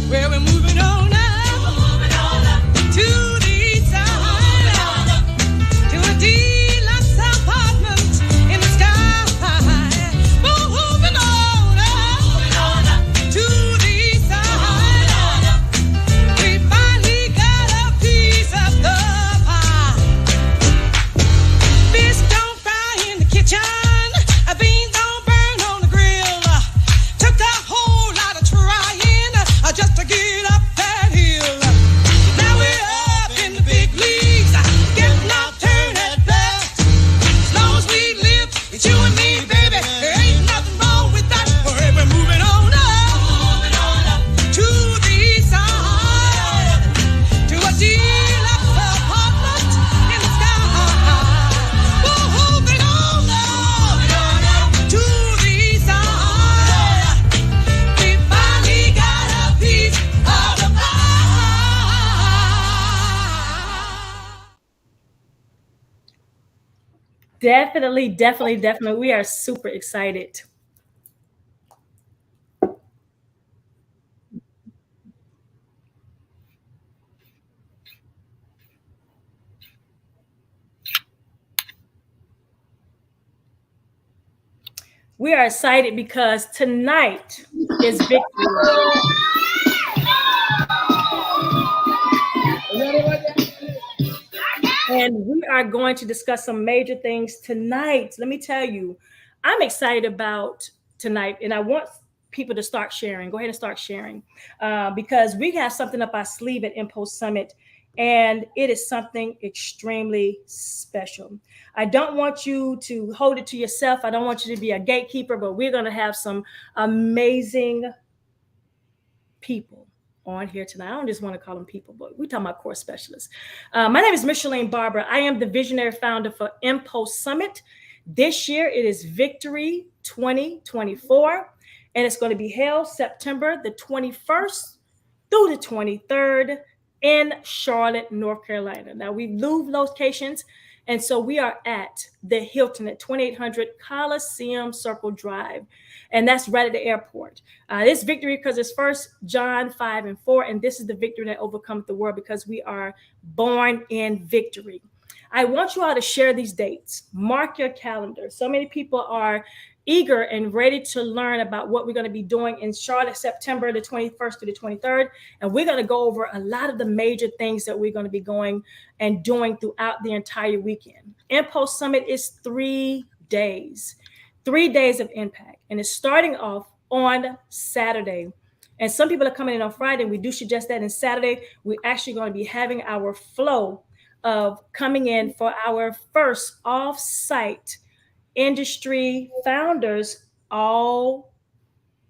Well, we're moving on up to the east side, to a deluxe apartment in the sky. Moving on up to the east side. We finally got a piece of the pie. Fish don't fry in the kitchen, beans don't burn on the grill. Took a whole lot of trying just to get up that hill. Now we're up in the big leagues, getting our turn at bat. As long as we live, it's you and me, baby. There ain't nothing wrong with that. We're moving on up to the east side, to a deluxe apartment in the sky. Moving on up to the east side. We finally got a piece of the pie. Definitely. We are super excited. We are excited because tonight is victory. And we are going to discuss some major things tonight. Let me tell you, I'm excited about tonight, and I want people to start sharing. Go ahead and start sharing because we have something up our sleeve at Mpulse Summit, and it is something extremely special. I don't want you to hold it to yourself. I don't want you to be a gatekeeper, but we're going to have some amazing people on here tonight. I don't just want to call them people, but we're talking about core specialists. My name is Micheline Barber. I am the visionary founder for Mpulse Summit. This year it is Victory 2024, and it's going to be held September the 21st through the 23rd in Charlotte, North Carolina. Now we've moved locations, and so we are at the Hilton at 2800 Coliseum Circle Drive, and that's right at the airport. This victory because it's 1 John 5:4, and this is the victory that overcomes the world because we are born in victory. I want you all to share these dates. Mark your calendar. So many people are eager and ready to learn about what we're going to be doing in Charlotte, September the 21st to the 23rd. And we're going to go over a lot of the major things that we're going to be going and doing throughout the entire weekend. Mpulse Summit is 3 days, 3 days of impact. And it's starting off on Saturday. And some people are coming in on Friday. We do suggest that. And Saturday, we're actually going to be having our flow of coming in for our first off-site industry founders all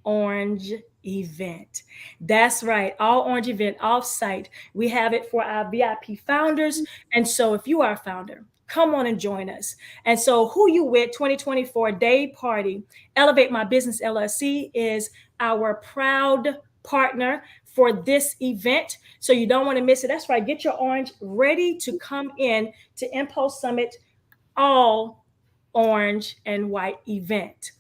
orange event. That's right, all orange event off-site. We have it for our VIP founders. And so if you are a founder, come on and join us. And so who you with 2024 day party, Elevate My Business LLC is our proud partner for this event. So you don't want to miss it. That's right. Get your orange ready to come in to Mpulse Summit all orange and white event.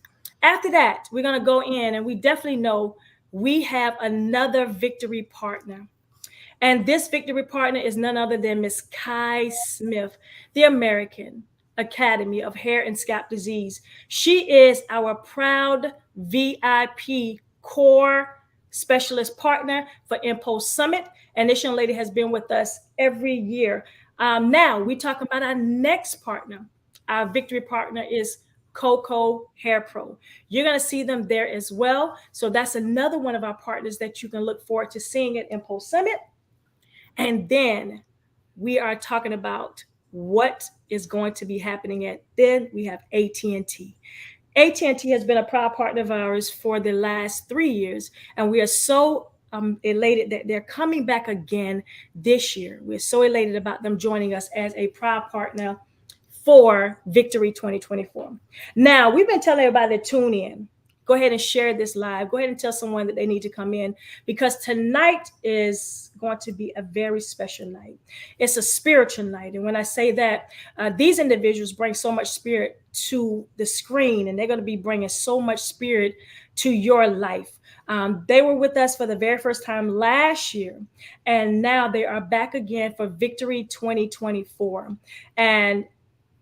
After that, we're going to go in, and we definitely know we have another victory partner. And this victory partner is none other than Miss Kai Smith, the American Academy of Hair and Scalp Disease. She is our proud VIP core specialist partner for Mpulse Summit. And this young lady has been with us every year. Now we talk about our next partner. Our victory partner is Coco Hair Pro. You're going to see them there as well. So that's another one of our partners that you can look forward to seeing at Mpulse Summit. And then we are talking about what is going to be happening at, then we have AT&T. AT&T has been a proud partner of ours for the last 3 years, and we are so elated that they're coming back again this year. We're so elated about them joining us as a proud partner for Victory 2024. Now, we've been telling everybody to tune in. Go ahead and share this live. Go ahead and tell someone that they need to come in, because tonight is going to be a very special night. It's a spiritual night. And when I say that, these individuals bring so much spirit to the screen, and they're going to be bringing so much spirit to your life. They were with us for the very first time last year, and now they are back again for Victory 2024. And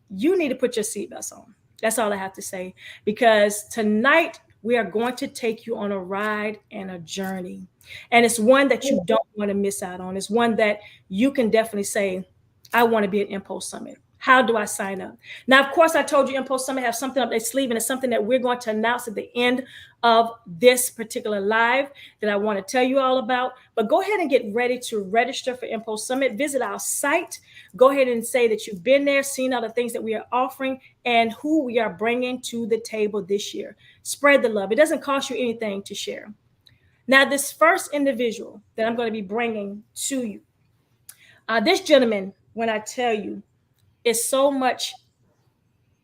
you need to put your seatbelts on. That's all I have to say. Because tonight we are going to take you on a ride and a journey. And it's one that you don't want to miss out on. It's one that you can definitely say, I want to be at Mpulse Summit. How do I sign up? Now, of course, I told you Mpulse Summit have something up their sleeve, and it's something that we're going to announce at the end of this particular live that I want to tell you all about. But go ahead and get ready to register for Mpulse Summit. Visit our site. Go ahead and say that you've been there, seen all the things that we are offering, and who we are bringing to the table this year. Spread the love. It doesn't cost you anything to share. Now, this first individual that I'm going to be bringing to you, this gentleman, when I tell you, is so much,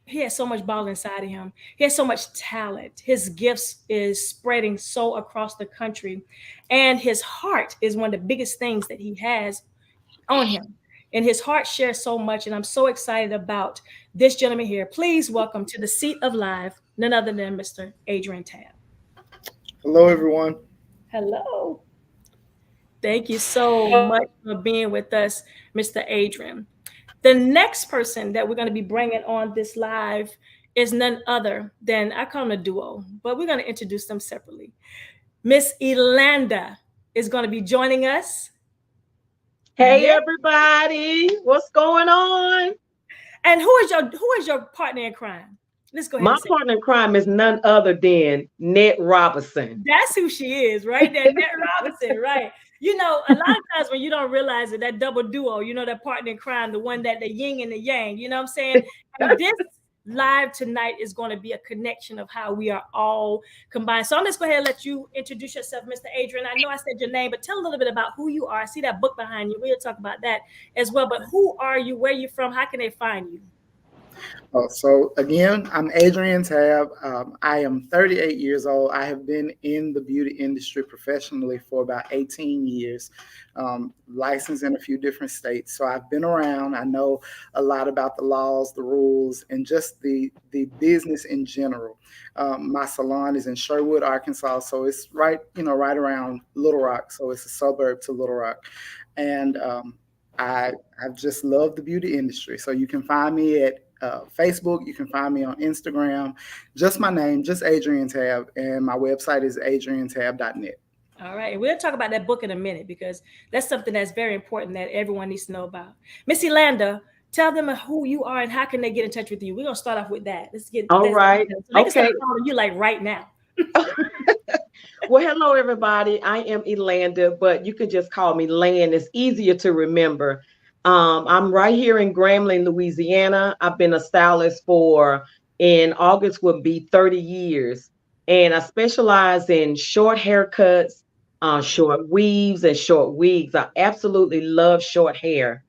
he has so much ball inside of him. He has so much talent. His gifts is spreading so across the country. And his heart is one of the biggest things that he has on him. And his heart shares so much. And I'm so excited about this gentleman here. Please welcome to the seat of live, none other than Mr. Adrian Tabb. Hello, everyone. Hello. Thank you so much for being with us, Mr. Adrian. The next person that we're going to be bringing on this live is none other than, I call them a duo, but we're going to introduce them separately. Miss Elanda is going to be joining us. Hey, everybody, what's going on? And who is your partner in crime? Let's go ahead. My partner in crime is none other than Ned Robinson. That's who she is, right there, Ned Robinson, right? You know, a lot of times when you don't realize it, that double duo, you know, that partner in crime, the one that the yin and the yang, you know what I'm saying? And this live tonight is going to be a connection of how we are all combined. So I'm just going to let you introduce yourself, Mr. Adrian. I know I said your name, but tell a little bit about who you are. I see that book behind you. We'll talk about that as well. But who are you? Where are you from? How can they find you? So again, I'm Adrian Tabb. I am 38 years old. I have been in the beauty industry professionally for about 18 years, licensed in a few different states. So I've been around. I know a lot about the laws, the rules, and just the business in general. My salon is in Sherwood, Arkansas, so it's right around Little Rock. So it's a suburb to Little Rock, and I've just loved the beauty industry. So you can find me at Facebook. You can find me on Instagram. Just my name, just Adrian Tabb, and my website is adriantabb.net. All right. We'll talk about that book in a minute because that's something that's very important that everyone needs to know about. Miss Elanda, tell them who you are and how can they get in touch with you. We're going to start off with that. Let's get all right. So they can start calling you like right now. Well, hello, everybody. I am Elanda, but you can just call me Lan. It's easier to remember. I'm right here in Grambling, Louisiana. I've been a stylist in August would be 30 years. And I specialize in short haircuts, short weaves, and short wigs. I absolutely love short hair.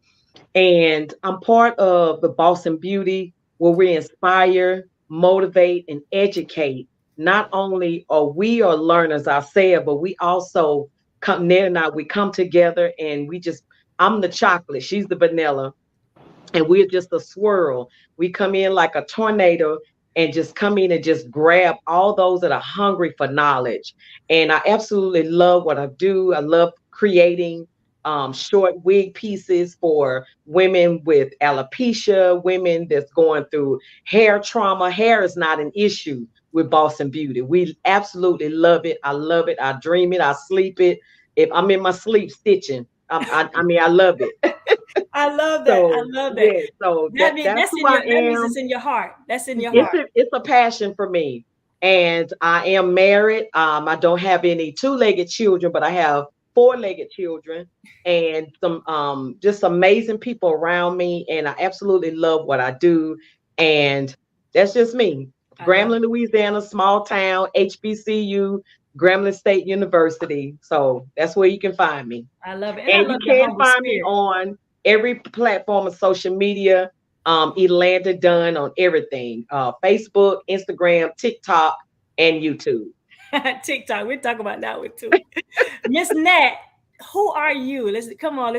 And I'm part of the Boston Beauty, where we inspire, motivate, and educate. Not only are we learners ourselves, but we also Ned and I, we come together and I'm the chocolate, she's the vanilla, and we're just a swirl. We come in like a tornado and just come in and just grab all those that are hungry for knowledge. And I absolutely love what I do. I love creating short wig pieces for women with alopecia, women that's going through hair trauma. Hair is not an issue with Boston Beauty. We absolutely love it. I love it. I dream it. I sleep it. If I'm in my sleep stitching, I love it. I love that. I love that. Yeah, so that means it's in your heart. That's in your heart. It's a passion for me. And I am married. I don't have any two-legged children, but I have four-legged children and some just amazing people around me. And I absolutely love what I do. And that's just me. Grambling, Louisiana, small town, HBCU, Grambling State University. So that's where you can find me. I love it. And you can find me on every platform of social media. Elanda Dunn on everything. Facebook, Instagram, TikTok, and YouTube. TikTok. We'll talk about that one too. Miss Nat, who are you? Let's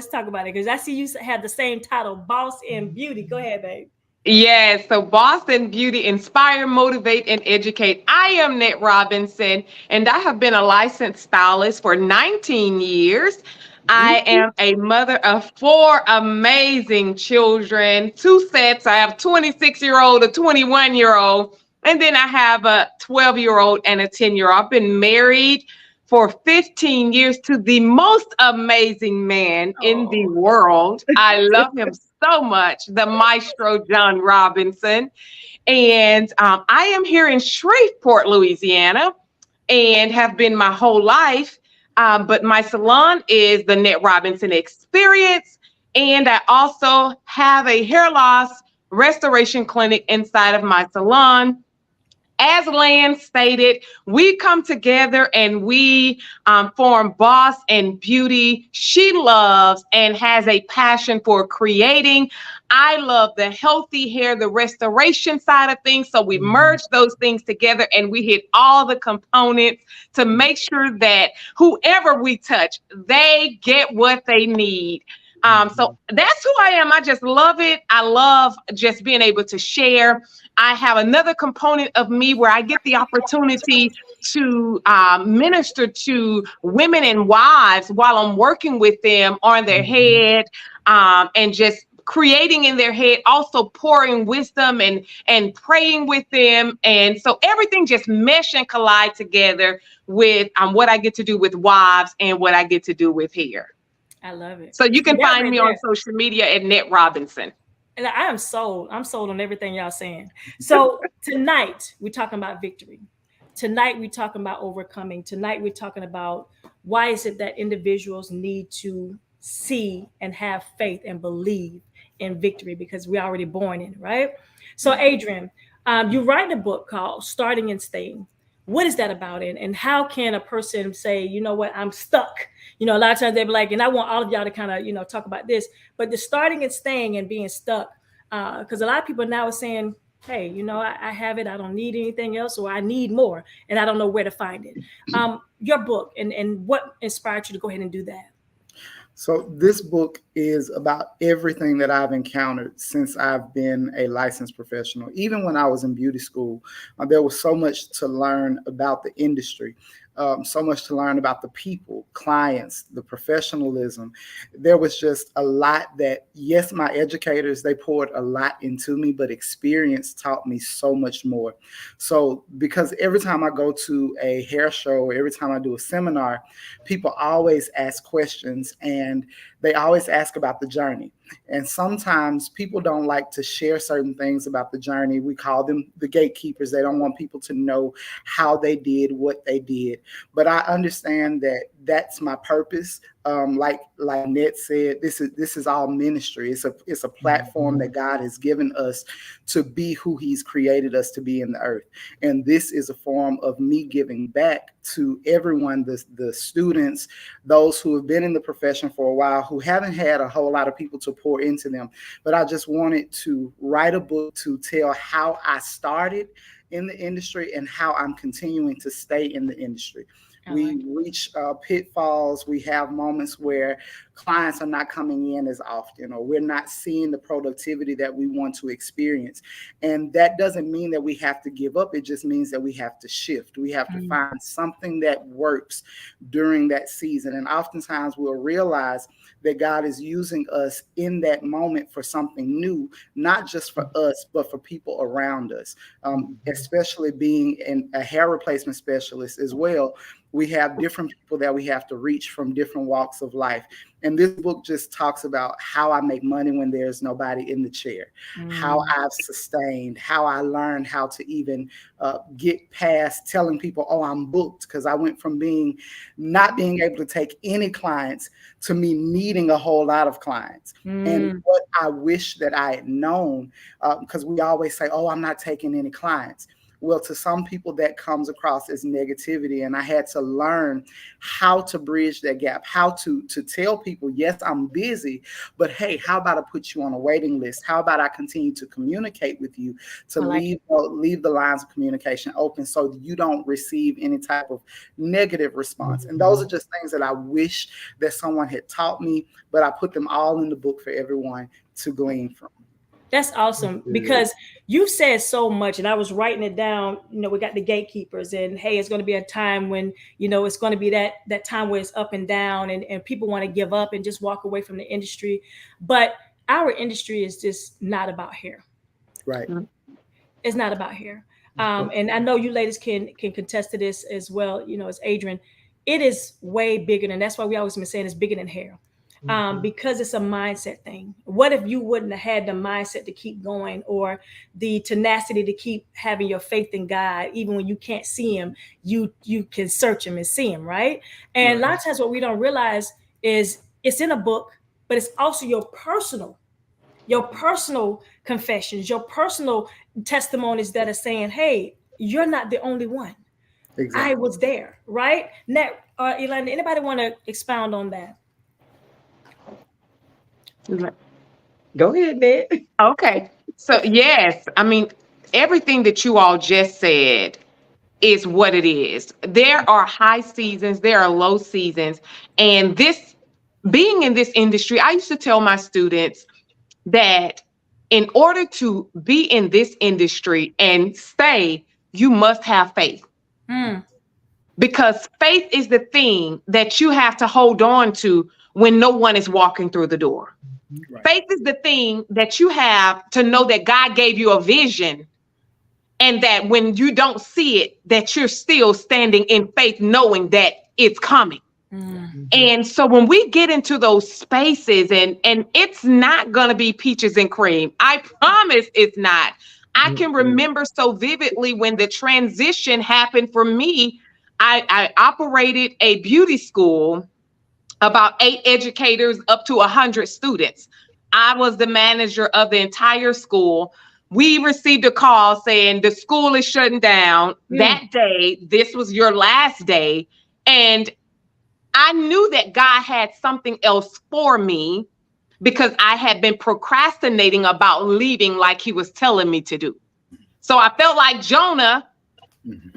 talk about it because I see you have the same title, Boss in Beauty. Go ahead, babe. Yes, so Boston Beauty Inspire, Motivate, and Educate. I am Net Robinson, and I have been a licensed stylist for 19 years. I am a mother of four amazing children, two sets. I have a 26-year-old, a 21-year-old, and then I have a 12-year-old and a 10-year-old. I've been married for 15 years to the most amazing man in the Oh, world. I love him so much, the maestro John Robinson. And I am here in Shreveport, Louisiana, and have been my whole life. But my salon is the Net Robinson Experience. And I also have a hair loss restoration clinic inside of my salon. As Lan stated, we come together and we form Boss and Beauty. She loves and has a passion for creating. I love the healthy hair, the restoration side of things. So we merge those things together and we hit all the components to make sure that whoever we touch, they get what they need. So that's who I am. I just love it. I love just being able to share. I have another component of me where I get the opportunity to minister to women and wives while I'm working with them on their head, and just creating in their head, also pouring wisdom and praying with them. And so everything just mesh and collide together with what I get to do with wives and what I get to do with hair. I love it. So you can That find right me there. on social media at Net Robinson. And I am sold. I'm sold on everything y'all saying. So tonight we're talking about victory. Tonight we're talking about overcoming. Tonight we're talking about why is it that individuals need to see and have faith and believe in victory because we're already born in it, right? So Adrian, you write a book called Starting and Staying. What is that about? And how can a person say, you know what, I'm stuck? You know, a lot of times they'll be like, and I want all of y'all to kind of, talk about this, but the starting and staying and being stuck, because a lot of people now are saying, hey, I have it, I don't need anything else, or I need more, and I don't know where to find it. Your book and what inspired you to go ahead and do that? So this book is about everything that I've encountered since I've been a licensed professional. Even when I was in beauty school, there was so much to learn about the industry, so much to learn about the people, clients, the professionalism. There was just a lot that, yes, my educators, they poured a lot into me, but experience taught me so much more. So because every time I go to a hair show, every time I do a seminar, people always ask questions and they always ask about the journey. And sometimes people don't like to share certain things about the journey. We call them the gatekeepers. They don't want people to know how they did what they did. But I understand that that's my purpose. Like Ned said, this is all ministry. It's a platform that God has given us to be who He's created us to be in the earth. And this is a form of me giving back to everyone, the students, those who have been in the profession for a while, who haven't had a whole lot of people to pour into them. But I just wanted to write a book to tell how I started in the industry and how I'm continuing to stay in the industry. We reach pitfalls. We have moments where clients are not coming in as often, or we're not seeing the productivity that we want to experience. And that doesn't mean that we have to give up. It just means that we have to shift. We have to find something that works during that season. And oftentimes we'll realize that God is using us in that moment for something new, not just for us, but for people around us, especially being a hair replacement specialist as well. We have different people that we have to reach from different walks of life. And this book just talks about how I make money when there's nobody in the chair, how I've sustained, how I learned how to even get past telling people, oh, I'm booked, because I went from not being able to take any clients to me needing a whole lot of clients. And what I wish that I had known, because we always say, oh, I'm not taking any clients. Well, to some people that comes across as negativity. And I had to learn how to bridge that gap, how to tell people, yes, I'm busy, but hey, how about I put you on a waiting list? How about I continue to communicate with you, to leave the lines of communication open so you don't receive any type of negative response. And those are just things that I wish that someone had taught me, but I put them all in the book for everyone to glean from. That's awesome because you said so much, and I was writing it down. You know, we got the gatekeepers, and hey, it's going to be a time when it's going to be that time where it's up and down, and people want to give up and just walk away from the industry. But our industry is just not about hair. Right. It's not about hair. And I know you ladies can contest to this as well. You know, as Adrian, it is way bigger, and that's why we always been saying it's bigger than hair. Because it's a mindset thing. What if you wouldn't have had the mindset to keep going, or the tenacity to keep having your faith in God, even when you can't see him, you can search him and see him, right? And a lot of times what we don't realize is it's in a book, but it's also your personal confessions, your personal testimonies that are saying, hey, you're not the only one. Exactly. I was there, right? Now, Yolanda, anybody want to expound on that? Go ahead, Ned. Okay. So yes, I mean, everything that you all just said is what it is. There are high seasons, there are low seasons. And this being in this industry, I used to tell my students that in order to be in this industry and stay, you must have faith. Because faith is the thing that you have to hold on to when no one is walking through the door. Right. Faith is the thing that you have to know that God gave you a vision, and that when you don't see it, that you're still standing in faith, knowing that it's coming. And so when we get into those spaces, and it's not going to be peaches and cream, I promise it's not. I can remember so vividly when the transition happened for me. I operated a beauty school, about 8 educators up to 100 students. I was the manager of the entire school. We received a call saying the school is shutting down that day. This was your last day. And I knew that God had something else for me, because I had been procrastinating about leaving like he was telling me to do. So I felt like Jonah,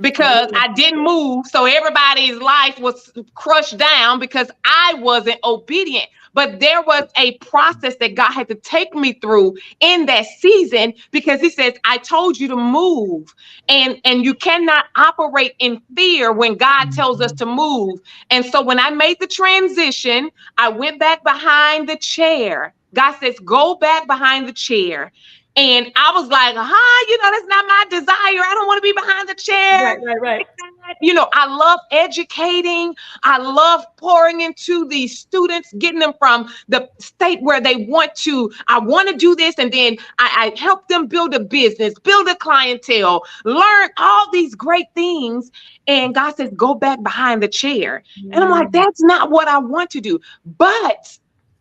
because I didn't move. So everybody's life was crushed down because I wasn't obedient. But there was a process that God had to take me through in that season, because he says, I told you to move, and you cannot operate in fear when God tells us to move. And so when I made the transition, I went back behind the chair. God says, go back behind the chair. And I was like, that's not my desire. I don't want to be behind the chair. Right. I love educating. I love pouring into these students, getting them from the state where they want to. I want to do this. And then I help them build a business, build a clientele, learn all these great things. And God says, go back behind the chair. And I'm like, that's not what I want to do. But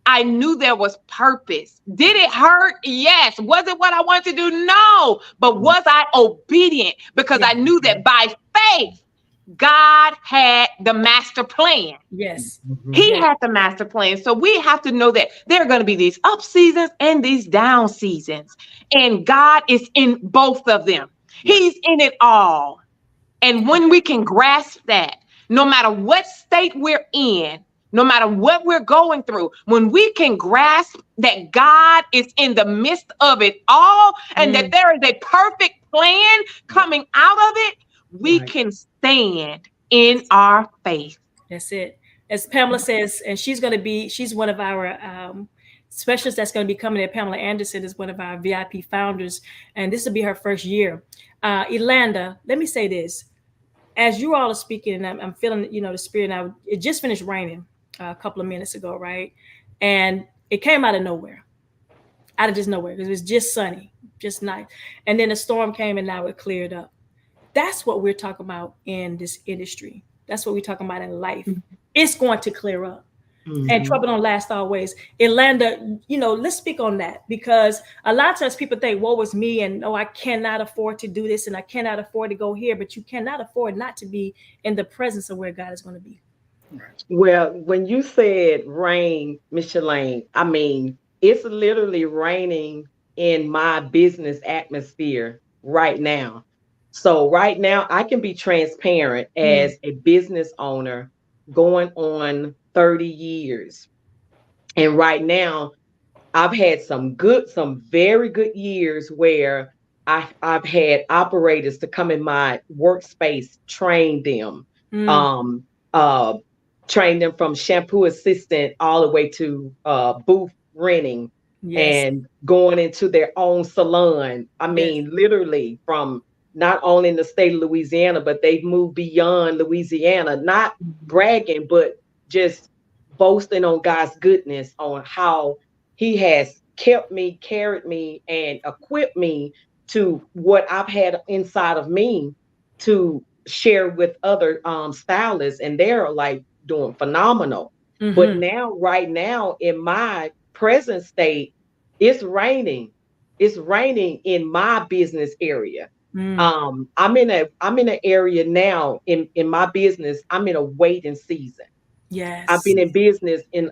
I knew there was purpose. Did it hurt? Yes. Was it what I wanted to do? No. But was I obedient? Because I knew that by faith, God had the master plan. Yes. He had the master plan. So we have to know that there are going to be these up seasons and these down seasons. And God is in both of them. He's in it all. And when we can grasp that, no matter what state we're in, no matter what we're going through, when we can grasp that God is in the midst of it all, and that there is a perfect plan coming out of it, we can stand in our faith. That's it. As Pamela says, and she's one of our specialists that's going to be coming there. Pamela Anderson is one of our VIP founders, and this will be her first year. Yolanda, let me say this. As you all are speaking, and I'm feeling, the spirit now, it just finished raining a couple of minutes ago, right? And it came out of nowhere, out of just nowhere, because it was just sunny, just nice. And then a storm came, and now it cleared up. That's what we're talking about in this industry. That's what we're talking about in life. It's going to clear up. And trouble don't last always. Yolanda, let's speak on that, because a lot of times people think, woe is me, and I cannot afford to do this, and I cannot afford to go here, but you cannot afford not to be in the presence of where God is going to be. Well, when you said rain, Micheline, I mean, it's literally raining in my business atmosphere right now. So right now I can be transparent as a business owner going on 30 years. And right now I've had some very good years where I've had operators to come in my workspace, train them, um, uh, train them from shampoo assistant all the way to booth renting Yes. and going into their own salon. I Yes. mean, literally from not only in the state of Louisiana, but they've moved beyond Louisiana, not bragging, but just boasting on God's goodness on how he has kept me, carried me, and equipped me to what I've had inside of me to share with other stylists, and they're like doing phenomenal. But now, right now, in my present state, it's raining. It's raining in my business area. I'm in an area now in my business. I'm in a waiting season. I've Yes. been in business in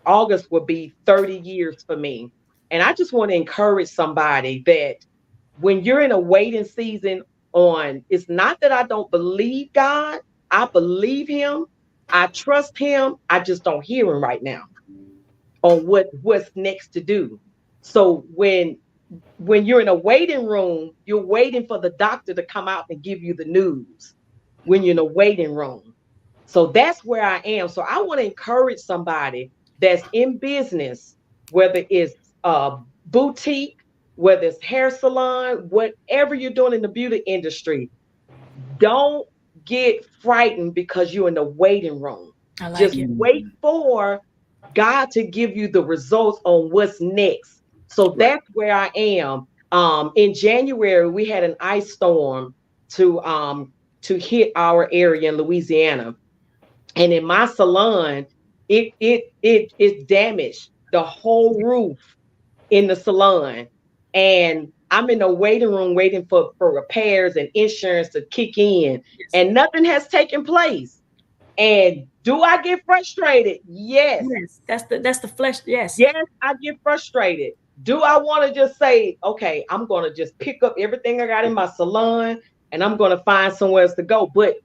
August will be 30 years for me. And I just want to encourage somebody that when you're in a waiting season on, it's not that I don't believe God. I believe him. I trust him. I just don't hear him right now on what's next to do. So when you're in a waiting room, you're waiting for the doctor to come out and give you the news when you're in a waiting room. So that's where I am. So I want to encourage somebody that's in business, whether it's a boutique, whether it's hair salon, whatever you're doing in the beauty industry, don't get frightened because you're in the waiting room. I like Just it. wait for God to give you the results on what's next. So that's where I am. In January, we had an ice storm to hit our area in Louisiana, and in my salon, it damaged the whole roof in the salon, and I'm in the waiting room waiting for repairs and insurance to kick in, and nothing has taken place. And do I get frustrated? Yes. Yes. That's the flesh. Yes. Yes, I get frustrated. Do I want to just say, okay, I'm going to just pick up everything I got in my salon and I'm going to find somewhere else to go? But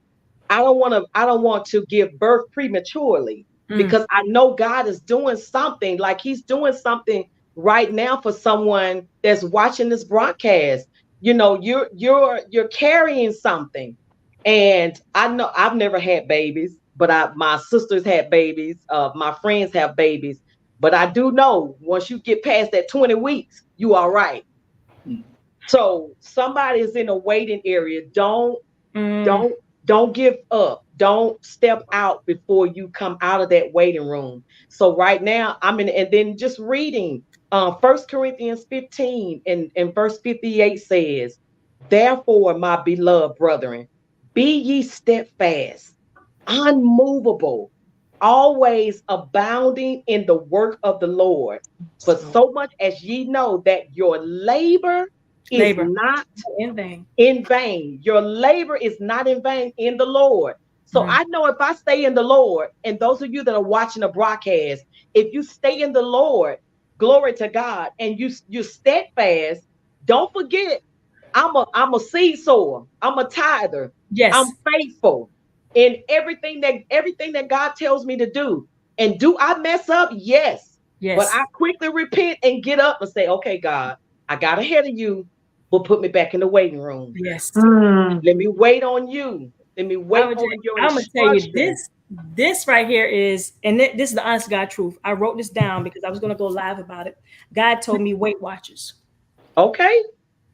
I don't want to give birth prematurely because I know God is doing something, like he's doing something right now for someone that's watching this broadcast. You know, you're carrying something. And I know I've never had babies, but my sisters had babies, my friends have babies. But I do know once you get past that 20 weeks, you are right. So somebody is in a waiting area. Don't don't give up. Don't step out before you come out of that waiting room. So right now I'm in, and then just reading 1 Corinthians 15 and verse 58 says, therefore, my beloved brethren, be ye steadfast, unmovable, always abounding in the work of the Lord. For so much as ye know that your labor is not in vain. In vain. Your labor is not in vain in the Lord. So I know if I stay in the Lord, and those of you that are watching the broadcast, if you stay in the Lord, glory to God, and you steadfast, don't forget, I'm a seed sower, I'm a tither, Yes. I'm faithful in everything that God tells me to do. And do I mess up? Yes. Yes. But I quickly repent and get up and say, okay, God, I got ahead of you, but put me back in the waiting room. Yes. Let me wait on you. Let me wait on your I'm gonna tell you instructions. this right here is, and this is the honest God truth. I wrote this down because I was gonna go live about it. God told me Weight Watchers. Okay.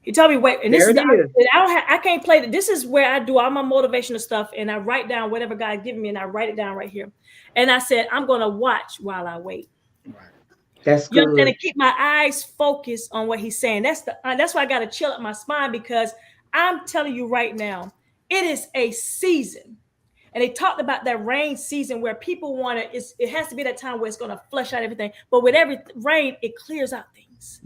He told me wait, and this There is it is. I can't play it. This is where I do all my motivational stuff, and I write down whatever God given me, and I write it down right here. And I said, I'm gonna watch while I wait. That's You know, good. and keep my eyes focused on what he's saying. That's why I got to chill up my spine, because I'm telling you right now, it is a season. And they talked about that rain season where people want to, it has to be that time where it's going to flush out everything. But with every rain, it clears out things.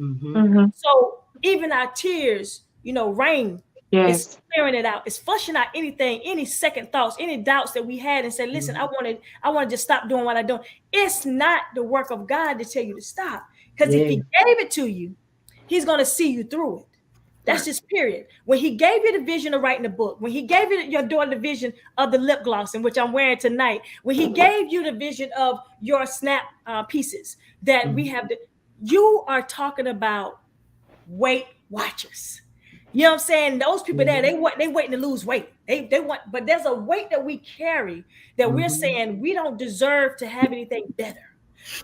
So even our tears, rain is clearing it out. It's flushing out anything, any second thoughts, any doubts that we had, and say, listen, I want to just stop doing what I'm doing. It's not the work of God to tell you to stop. Because if he gave it to you, he's going to see you through it. That's just period. When he gave you the vision of writing the book, when he gave your daughter the vision of the lip gloss, in which I'm wearing tonight, when he gave you the vision of your snap pieces that we have, You are talking about Weight Watchers. You know what I'm saying? Those people there, they waiting to lose weight. They want, but there's a weight that we carry that we're saying we don't deserve to have anything better.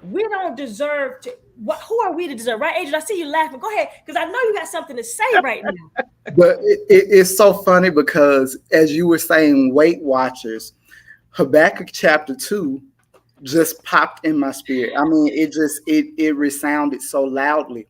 We don't deserve to. What? Who are we to deserve? Right, Adrian? I see you laughing. Go ahead, because I know you got something to say right now. But it's so funny because as you were saying, Weight Watchers, Habakkuk chapter 2 just popped in my spirit. I mean, it resounded so loudly.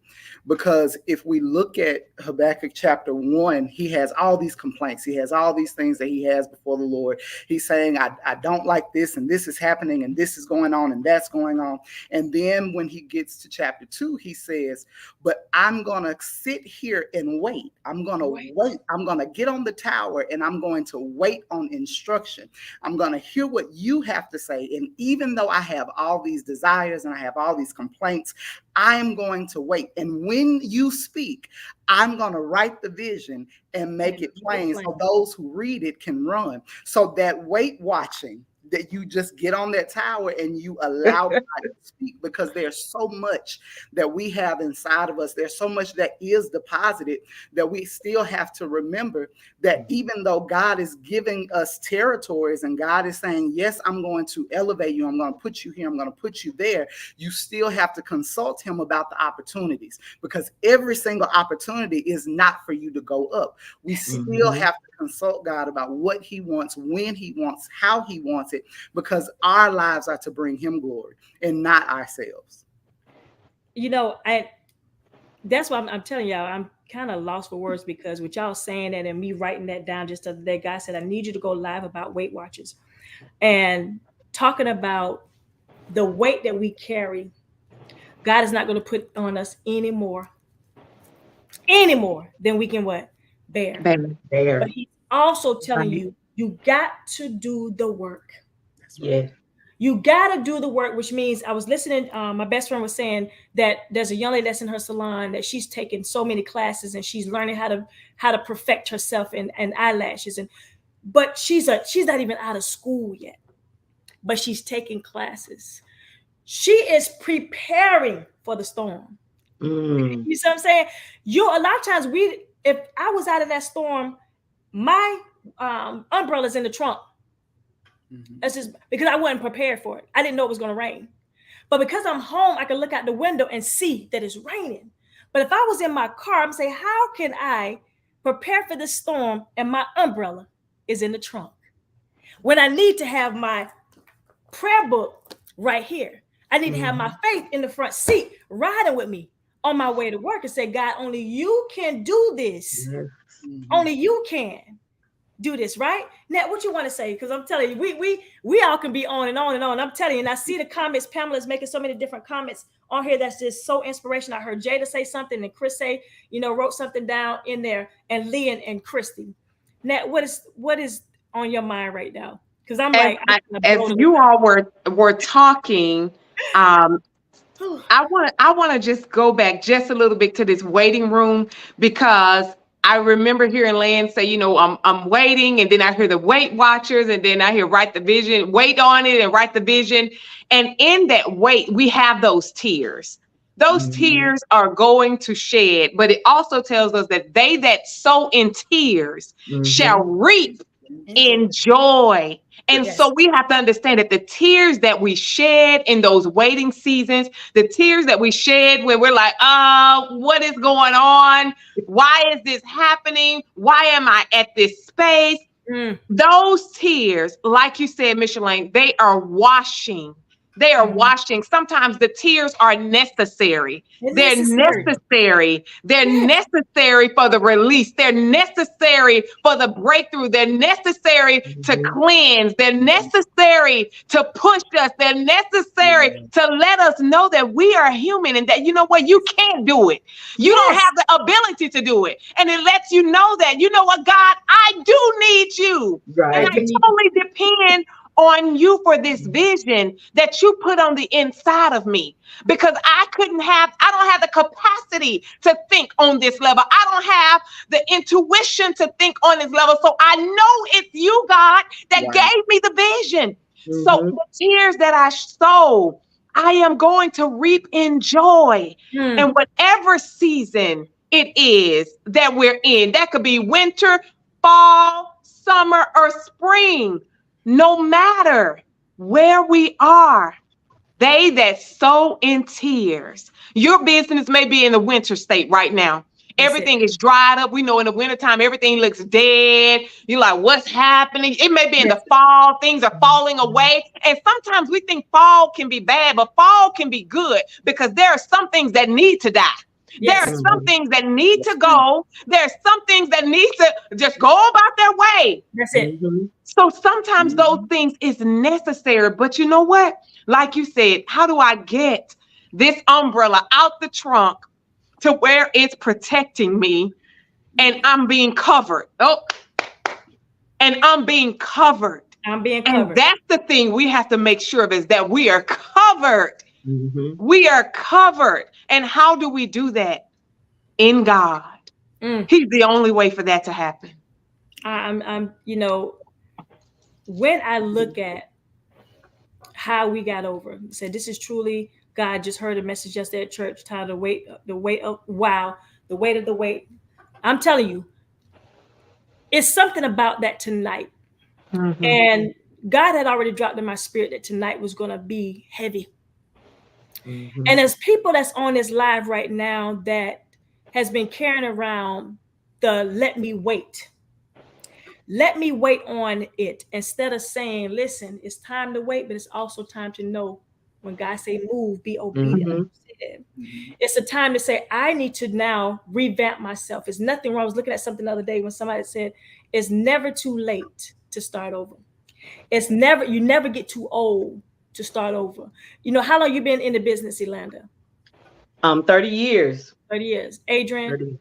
Because if we look at Habakkuk chapter 1, he has all these complaints. He has all these things that he has before the Lord. He's saying, I don't like this, and this is happening, and this is going on, and that's going on. And then when he gets to chapter 2, he says, but I'm going to sit here and wait. I'm going to wait. I'm going to get on the tower, and I'm going to wait on instruction. I'm going to hear what you have to say. And even though I have all these desires and I have all these complaints, I am going to wait. And when you speak, I'm going to write the vision and make it plain so those who read it can run. So that weight watching, that you just get on that tower and you allow God to speak, because there's so much that we have inside of us. There's so much that is deposited that we still have to remember that even though God is giving us territories and God is saying, yes, I'm going to elevate you, I'm going to put you here, I'm going to put you there, you still have to consult him about the opportunities, because every single opportunity is not for you to go up. We still have to consult God about what he wants, when he wants, how he wants it, because our lives are to bring him glory and not ourselves. You know, that's why I'm telling y'all, I'm kind of lost for words, because with y'all saying that and me writing that down just the other day, God said, I need you to go live about Weight Watchers and talking about the weight that we carry. God is not going to put on us any more than we can what? Bear. But he's also telling you, you got to do the work. Yeah. You got to do the work, which means I was listening. My best friend was saying that there's a young lady that's in her salon that she's taken so many classes and she's learning how to perfect herself and eyelashes. But she's not even out of school yet, but she's taking classes. She is preparing for the storm. You see what I'm saying? A lot of times if I was out in that storm, my umbrella's in the trunk. That's just because I wasn't prepared for it. I didn't know it was going to rain. But because I'm home, I can look out the window and see that it's raining. But if I was in my car, I'm saying, how can I prepare for this storm and my umbrella is in the trunk when I need to have my prayer book right here? I need to have my faith in the front seat riding with me on my way to work and say, God, only you can do this. Only you can do this, right? Now, what you want to say? Because I'm telling you, we all can be on and on and on. I'm telling you, and I see the comments. Pamela's making so many different comments on here that's just so inspirational. I heard Jada say something and Chris say, wrote something down in there, and Lee and Christy. Now, what is on your mind right now? Because as you all were talking, I want to just go back just a little bit to this waiting room, because I remember hearing Lan say, I'm waiting, and then I hear the Weight Watchers, and then I hear write the vision, wait on it and write the vision. And in that wait, we have those tears. Those tears are going to shed, but it also tells us that they that sow in tears shall reap in joy. And so we have to understand that the tears that we shed in those waiting seasons, the tears that we shed when we're like, what is going on? Why is this happening? Why am I at this space? Those tears, like you said, Micheline, they are washing. They are washing. Sometimes the tears are necessary. They're necessary. They're necessary for the release. They're necessary for the breakthrough. They're necessary to cleanse. They're necessary to push us. They're necessary to let us know that we are human and that, you know what, you can't do it. You don't have the ability to do it. And it lets you know that, you know what, God, I do need you. Right. And I totally depend on you for this vision that you put on the inside of me, because I don't have the capacity to think on this level. I don't have the intuition to think on this level. So I know it's you, God, that gave me the vision. So the tears that I sow, I am going to reap in joy. Mm. And whatever season it is that we're in, that could be winter, fall, summer, or spring, no matter where we are, they that sow in tears. Your business may be in the winter state right now. Everything is dried up. We know in the wintertime, everything looks dead. You're like, what's happening? It may be in the fall. Things are falling away. And sometimes we think fall can be bad, but fall can be good because there are some things that need to die. There are some things that need to go. There are some things that need to just go about their way. That's it. So sometimes those things is necessary. But you know what? Like you said, how do I get this umbrella out the trunk to where it's protecting me and I'm being covered? And I'm being covered. I'm being covered. And that's the thing we have to make sure of, is that we are covered. We are covered. And how do we do that? In God. He's the only way for that to happen. I'm when I look at how we got over, said this is truly God. Just heard a message yesterday at church titled the weight of the weight. I'm telling you, it's something about that tonight. And God had already dropped in my spirit that tonight was going to be heavy. And as people that's on this live right now that has been carrying around the let me wait on it, instead of saying, listen, it's time to wait, but it's also time to know when God say move, be obedient. It's a time to say, I need to now revamp myself. It's nothing wrong. I was looking at something the other day when somebody said, it's never too late to start over. You never get too old to start over. You know, how long you been in the business, Yolanda? 30 years. 30 years. Adrian?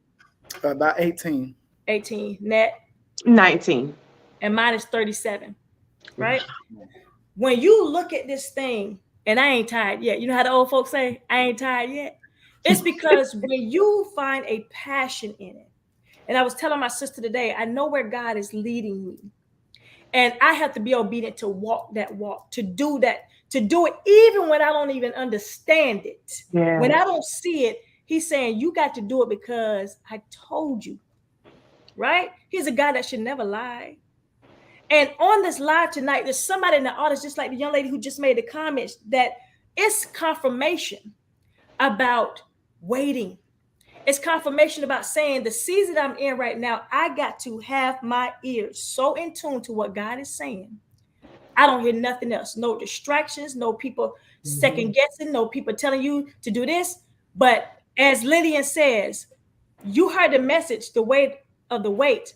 About 18. 18. Net? 19. And mine is 37. Right? When you look at this thing, and I ain't tired yet. You know how the old folks say, I ain't tired yet? It's because when you find a passion in it, and I was telling my sister today, I know where God is leading me. And I have to be obedient to walk that walk, to do that, to do it even when I don't even understand it. Yeah. When I don't see it, he's saying, you got to do it because I told you, right? He's a God that should never lie. And on this live tonight, there's somebody in the audience, just like the young lady who just made the comments, that it's confirmation about waiting. It's confirmation about saying the season I'm in right now, I got to have my ears so in tune to what God is saying. I don't hear nothing else. No distractions, no people second guessing, no people telling you to do this. But as Lillian says, you heard the message, the weight of the wait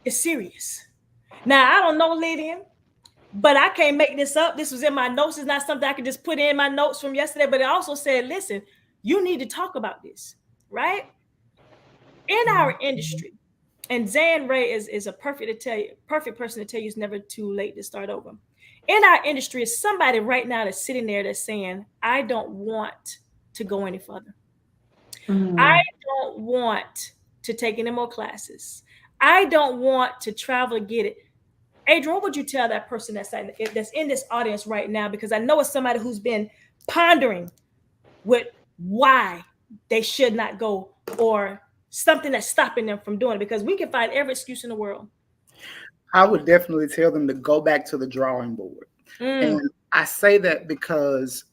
is serious. Now, I don't know, Lillian, but I can't make this up. This was in my notes. It's not something I could just put in my notes from yesterday, but it also said, listen, you need to talk about this, right? In our industry, and Zan Ray is a perfect person to tell you it's never too late to start over. In our industry, is somebody right now that's sitting there that's saying, I don't want to go any further. I don't want to take any more classes. I don't want to travel to get it. Adrian, what would you tell that person that's in this audience right now? Because I know it's somebody who's been pondering with why they should not go, or something that's stopping them from doing it, because we can find every excuse in the world. I would definitely tell them to go back to the drawing board. And I say that because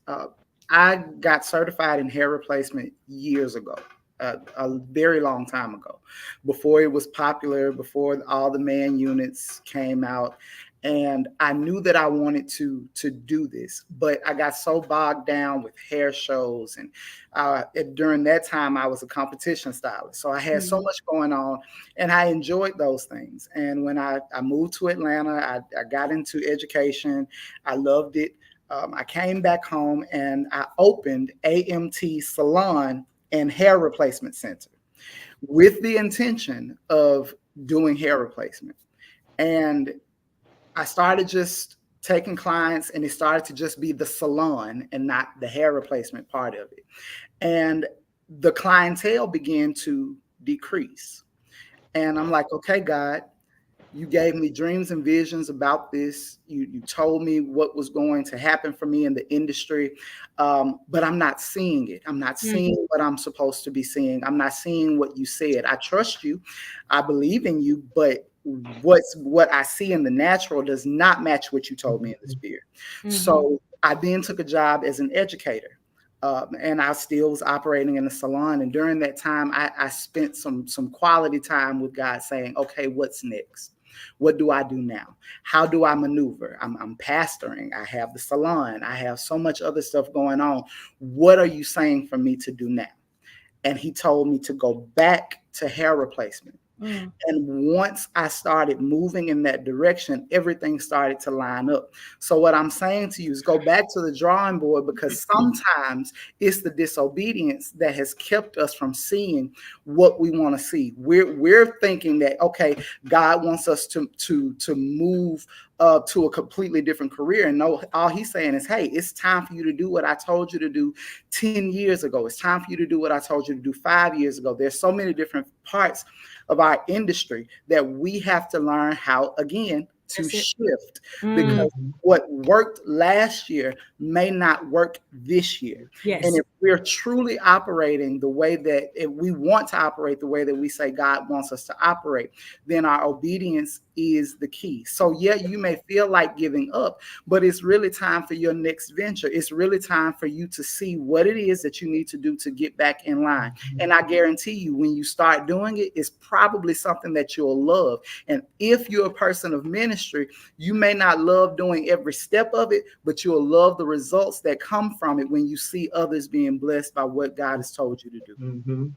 I got certified in hair replacement years ago. A very long time ago, before it was popular, before all the man units came out. And I knew that I wanted to do this, but I got so bogged down with hair shows. And during that time, I was a competition stylist. So I had so much going on, and I enjoyed those things. And when I moved to Atlanta, I got into education. I loved it. I came back home and I opened AMT Salon and Hair Replacement Center with the intention of doing hair replacement. And I started just taking clients, and it started to just be the salon and not the hair replacement part of it. And the clientele began to decrease. And I'm like, okay, God, You gave me dreams and visions about this. You told me what was going to happen for me in the industry, but I'm not seeing it. I'm not seeing what I'm supposed to be seeing. I'm not seeing what you said. I trust you. I believe in you, but what I see in the natural does not match what you told me in the spirit. So I then took a job as an educator. And I still was operating in the salon. And during that time, I spent some quality time with God saying, okay, what's next? What do I do now? How do I maneuver? I'm pastoring. I have the salon. I have so much other stuff going on. What are you saying for me to do now? And he told me to go back to hair replacement. And once I started moving in that direction, everything started to line up. So what I'm saying to you is go back to the drawing board, because sometimes it's the disobedience that has kept us from seeing what we want to see. We're thinking that, okay, God wants us to move to a completely different career. And no, all he's saying is, hey, it's time for you to do what I told you to do 10 years ago. It's time for you to do what I told you to do 5 years ago. There's so many different parts of our industry that we have to learn how, again, to shift, because what worked last year may not work this year. Yes. And if we're truly operating the way that, if we want to operate the way that we say God wants us to operate, then our obedience is the key. So yeah, you may feel like giving up, but it's really time for your next venture. It's really time for you to see what it is that you need to do to get back in line. And I guarantee you, when you start doing it, it's probably something that you'll love. And if you're a person of ministry, you may not love doing every step of it, but you'll love the results that come from it when you see others being blessed by what God has told you to do.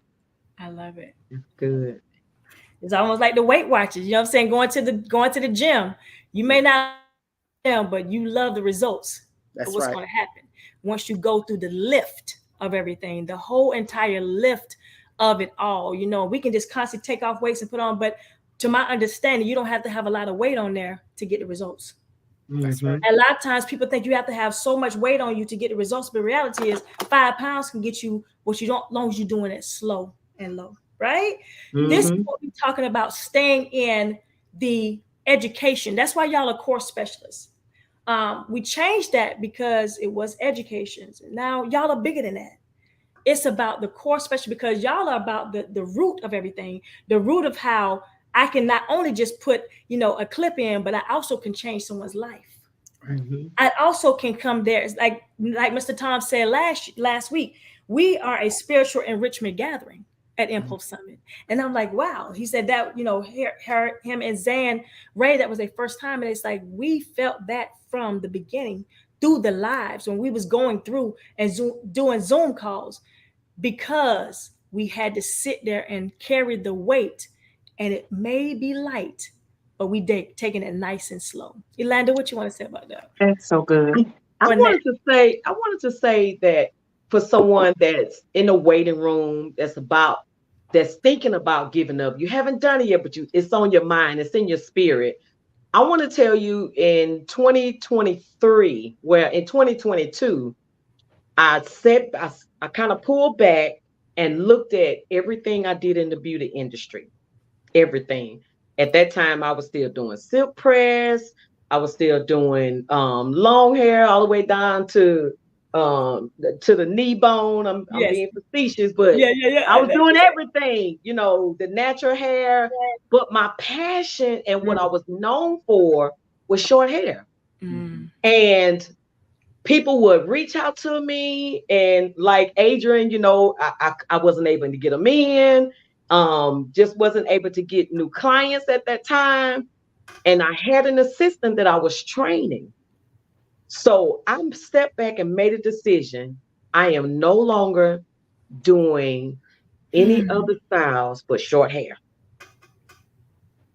I love it. Good. It's almost like the Weight Watchers. You know what I'm saying? Going to the gym. You may not but you love the results of what's going to happen once you go through the lift of everything, the whole entire lift of it all. You know, we can just constantly take off weights and put on, but to my understanding, you don't have to have a lot of weight on there to get the results. That's right. A lot of times people think you have to have so much weight on you to get the results, but the reality is 5 pounds can get you what you don't, as long as you're doing it slow and low, right? This is what we're talking about, staying in the education. That's why y'all are course specialists. We changed that because it was education. Now y'all are bigger than that. It's about the course specialist, because y'all are about the root of everything, the root of how I can not only just put, a clip in, but I also can change someone's life. I also can come there. It's like Mr. Tom said last week, we are a spiritual enrichment gathering at Mpulse Summit. And I'm like, wow. He said that, him and Zan Ray, that was their first time. And it's like, we felt that from the beginning through the lives when we was going through and doing Zoom calls, because we had to sit there and carry the weight. And it may be light, but we taking it nice and slow. Yolanda, what you want to say about that? That's so good. I wanted to say that for someone that's in a waiting room, that's thinking about giving up, you haven't done it yet, but it's on your mind, it's in your spirit. I want to tell you, in 2023, where in 2022, I kind of pulled back and looked at everything I did in the beauty industry. Everything. At that time, I was still doing silk press. I was still doing long hair all the way down to the knee bone. I'm being facetious, but I was doing everything, the natural hair. But my passion and what I was known for was short hair. And people would reach out to me, and like Adrian, I wasn't able to get them in. Just wasn't able to get new clients at that time. And I had an assistant that I was training. So I stepped back and made a decision. I am no longer doing any other styles but short hair.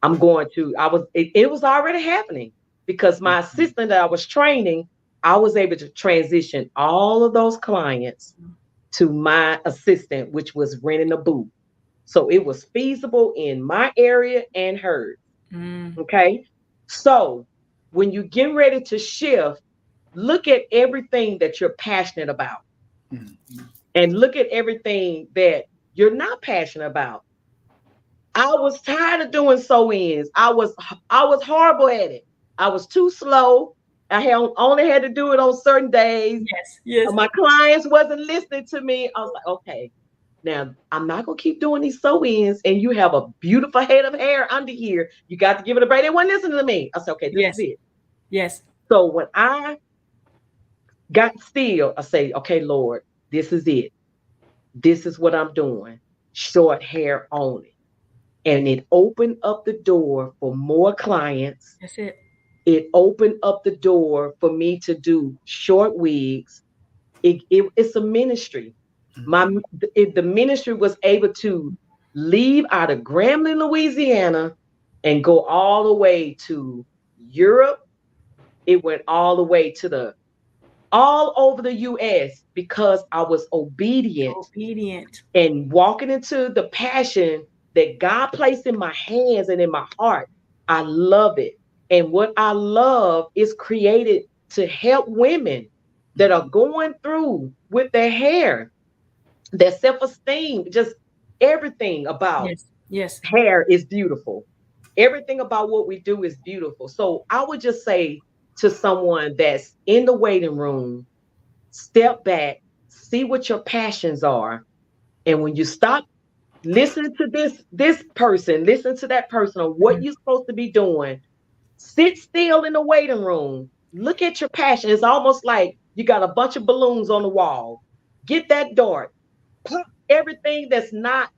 It was already happening, because my assistant that I was training, I was able to transition all of those clients to my assistant, which was renting a booth. So it was feasible in my area and hers. Okay. So when you get ready to shift, look at everything that you're passionate about and look at everything that you're not passionate about. I was tired of doing sew-ins. I was horrible at it. I was too slow. Only had to do it on certain days. Yes, yes. My clients wasn't listening to me. I was like, okay, now I'm not gonna keep doing these sew-ins, and you have a beautiful head of hair under here. You got to give it a break. They weren't listening to me. I said, okay, this is it. Yes. So when I got still, I say, okay, Lord, this is it. This is what I'm doing. Short hair only. And it opened up the door for more clients. That's it. It opened up the door for me to do short wigs. It's a ministry. The ministry was able to leave out of Grambling, Louisiana, and go all the way to Europe. It went all the way to all over the U.S. because I was obedient and walking into the passion that God placed in my hands and in my heart. I love it. And what I love is created to help women that are going through with their hair, their self-esteem, just everything about hair is beautiful. Everything about what we do is beautiful. So I would just say to someone that's in the waiting room, step back, see what your passions are. And when you stop listening to this person, listen to that person on what you're supposed to be doing, sit still in the waiting room, look at your passion. It's almost like you got a bunch of balloons on the wall. Get that dart, pop everything that's not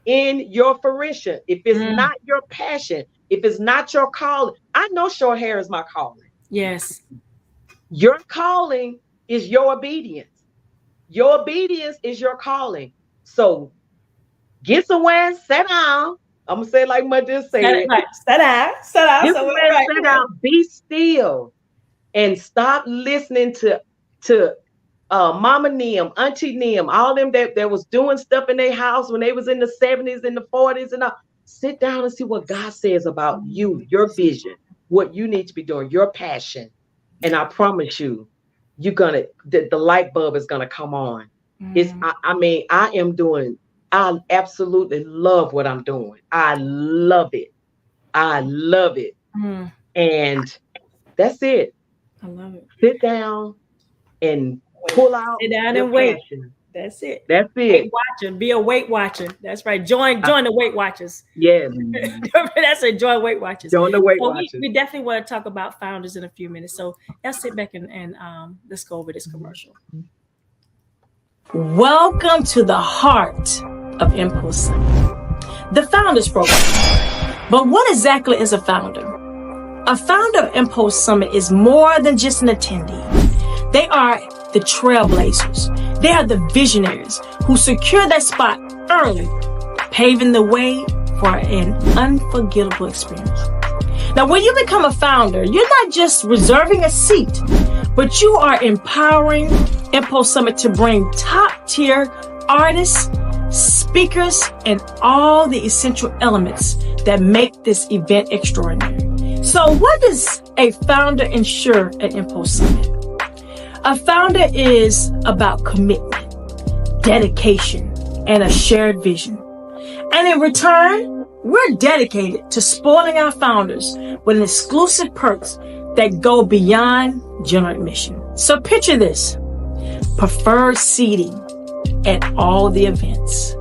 in your fruition. If it's not your passion, if it's not your calling, I know short hair is my calling. Yes. Your calling is your obedience. Your obedience is your calling. So get somewhere, sit down. I'm going to say it like my just said. Sit down. Get somewhere, sit down, be still, and stop listening to Mama Nim, Auntie Nim, all them that was doing stuff in their house when they was in the 70s and the 40s and all. Sit down and see what God says about you, your vision, what you need to be doing, your passion. And I promise you, the light bulb is gonna come on. I absolutely love what I'm doing. I love it. And that's it. I love it. Sit down and pull out. Sit down and wait. Passion. That's it. That's it. Weight watcher. Be a weight watcher. That's right. Join the Weight Watchers. Yes. That's it. Join Weight Watchers. Join the Weight Watchers. We definitely want to talk about founders in a few minutes. So let's sit back and let's go over this commercial. Welcome to the heart of Mpulse, the Founders Program. But what exactly is a founder? A founder of Mpulse Summit is more than just an attendee. They are the trailblazers. They are the visionaries who secure their spot early, paving the way for an unforgettable experience. Now, when you become a founder, you're not just reserving a seat, but you are empowering Mpulse Summit to bring top-tier artists, speakers, and all the essential elements that make this event extraordinary. So what does a founder ensure at Mpulse Summit? A founder is about commitment, dedication, and a shared vision. And in return, we're dedicated to spoiling our founders with exclusive perks that go beyond general admission. So picture this: preferred seating at all the events,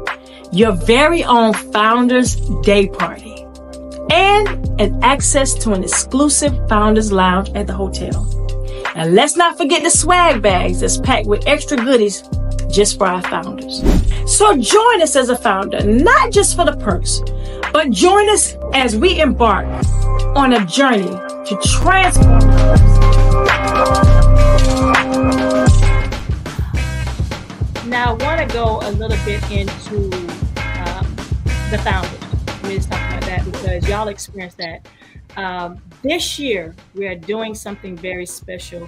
your very own Founders Day Party, and an access to an exclusive Founders Lounge at the hotel. And let's not forget the swag bags that's packed with extra goodies just for our founders. So join us as a founder, not just for the perks, but join us as we embark on a journey to transform lives. Now, I want to go a little bit into the founders. Let me just talk about that because y'all experienced that. This year, we are doing something very special.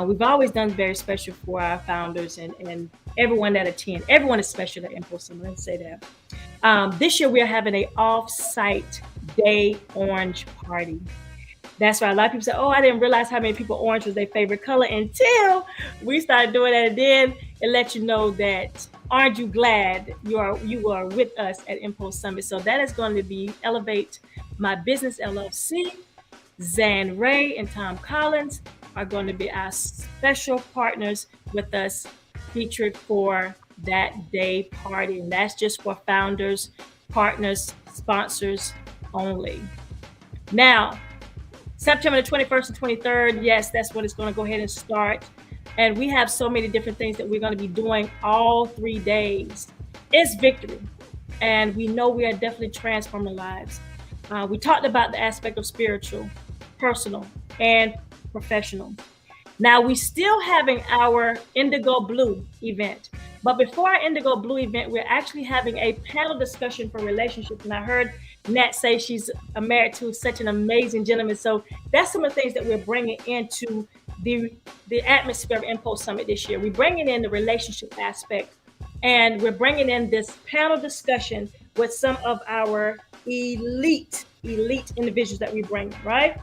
We've always done very special for our founders and everyone that attend. Everyone is special at Mpulse. Let's say that. This year, we are having an off-site day orange party. That's right. A lot of people say, oh, I didn't realize how many people orange was their favorite color until we started doing that. And then it lets you know that Aren't you glad you are with us at Mpulse Summit? So that is going to be Elevate My Business LLC. Zan Ray and Tom Collins are going to be our special partners with us, featured for that day party. And that's just for founders, partners, sponsors only. Now, September the 21st and 23rd, yes, that's when it's going to go ahead and start. And we have so many different things that we're going to be doing all 3 days. It's victory. And we know we are definitely transforming lives. We talked about the aspect of spiritual, personal, and professional. Now, we still having our Indigo Blue event. But before our Indigo Blue event, we're actually having a panel discussion for relationships. And I heard Nat say she's married to such an amazing gentleman. So that's some of the things that we're bringing into the atmosphere of Mpulse Summit this year. We're bringing in the relationship aspect, and we're bringing in this panel discussion with some of our elite individuals that we bring, right?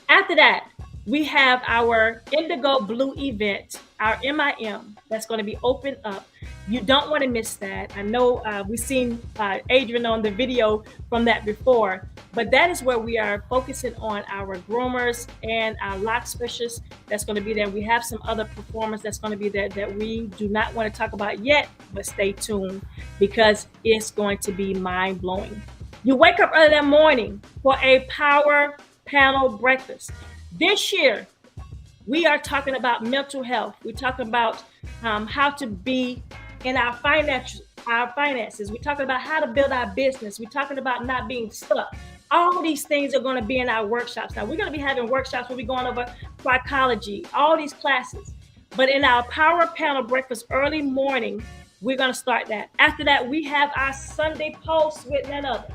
After that, we have our Indigo Blue event, our MIM, that's going to be open up. You don't want to miss that. I know we've seen Adrian on the video from that before, but that is where we are focusing on our groomers and our lock specialists that's going to be there. We have some other performers that's going to be there that we do not want to talk about yet, but stay tuned because it's going to be mind-blowing. You wake up early that morning for a power panel breakfast. This year, we are talking about mental health. We're talking about how to be in our finances. We're talking about how to build our business. We're talking about not being stuck. All these things are going to be in our workshops. Now, we're going to be having workshops where we're going over psychology, all these classes. But in our power panel breakfast early morning, we're going to start that. After that, we have our Sunday Pulse with none other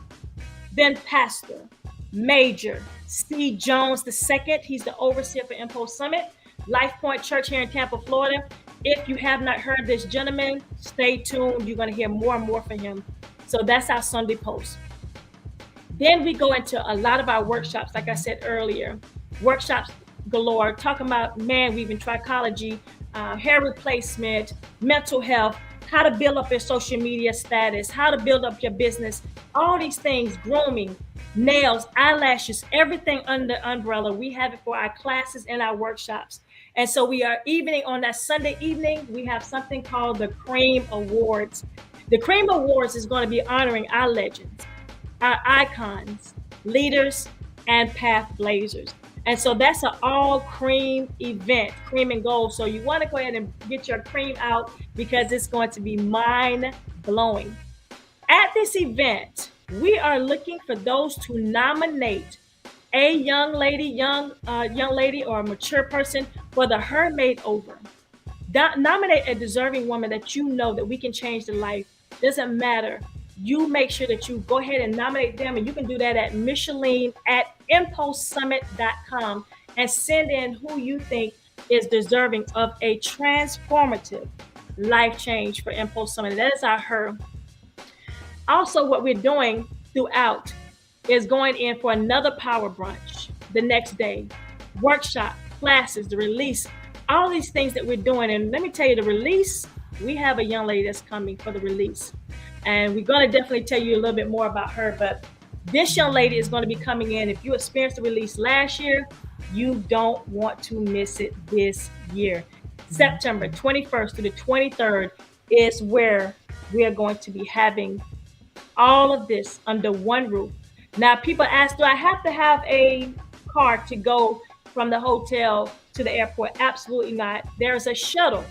than Pastor Major C. Jones II. He's the overseer for Mpulse Summit, Life Point Church here in Tampa, Florida. If you have not heard this gentleman, stay tuned. You're going to hear more and more from him. So that's our Sunday Post. Then we go into a lot of our workshops, like I said earlier, workshops galore, talking about man weaving, trichology, hair replacement, mental health, how to build up your social media status, how to build up your business, all these things, grooming, nails, eyelashes, everything under the umbrella. We have it for our classes and our workshops. And so we are evening on that Sunday evening, we have something called the Cream Awards. The Cream Awards is going to be honoring our legends, our icons, leaders, and path blazers. And so that's an all cream event, cream and gold. So you want to go ahead and get your cream out because it's going to be mind blowing. At this event, we are looking for those to nominate a young lady or a mature person for the Her Makeover. Nominate a deserving woman that you know that we can change the life. Doesn't matter. You make sure that you go ahead and nominate them, and you can do that at Micheline at impulsesummit.com and send in who you think is deserving of a transformative life change for Mpulse Summit. That is our her. Also, what we're doing throughout is going in for another power brunch the next day, workshop, classes, the release, all these things that we're doing. And let me tell you, the release, we have a young lady that's coming for the release. And we're going to definitely tell you a little bit more about her. But this young lady is going to be coming in. If you experienced the release last year, you don't want to miss it this year. September 21st to the 23rd is where we are going to be having all of this under one roof. Now, people ask, do I have to have a car to go from the hotel to the airport? Absolutely not. There's a shuttle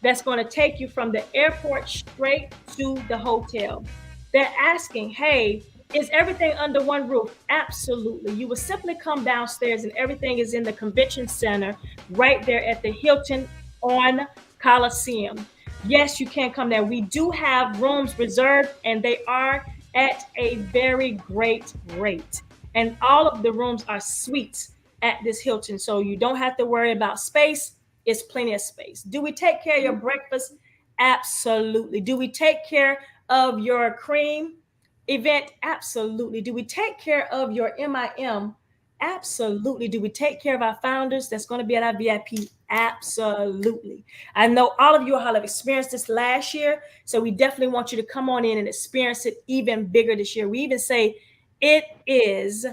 that's going to take you from the airport straight to the hotel. They're asking, hey, is everything under one roof? Absolutely. You will simply come downstairs and everything is in the convention center right there at the Hilton on Coliseum. Yes, you can come there. We do have rooms reserved and they are at a very great rate. And all of the rooms are suites at this Hilton. So you don't have to worry about space. It's plenty of space. Do we take care of your breakfast? Absolutely. Do we take care of your cream event? Absolutely. Do we take care of your MIM? Absolutely. Do we take care of our founders that's going to be at our VIP? Absolutely. I know all of you all have experienced this last year, so we definitely want you to come on in and experience it even bigger this year. We even say it is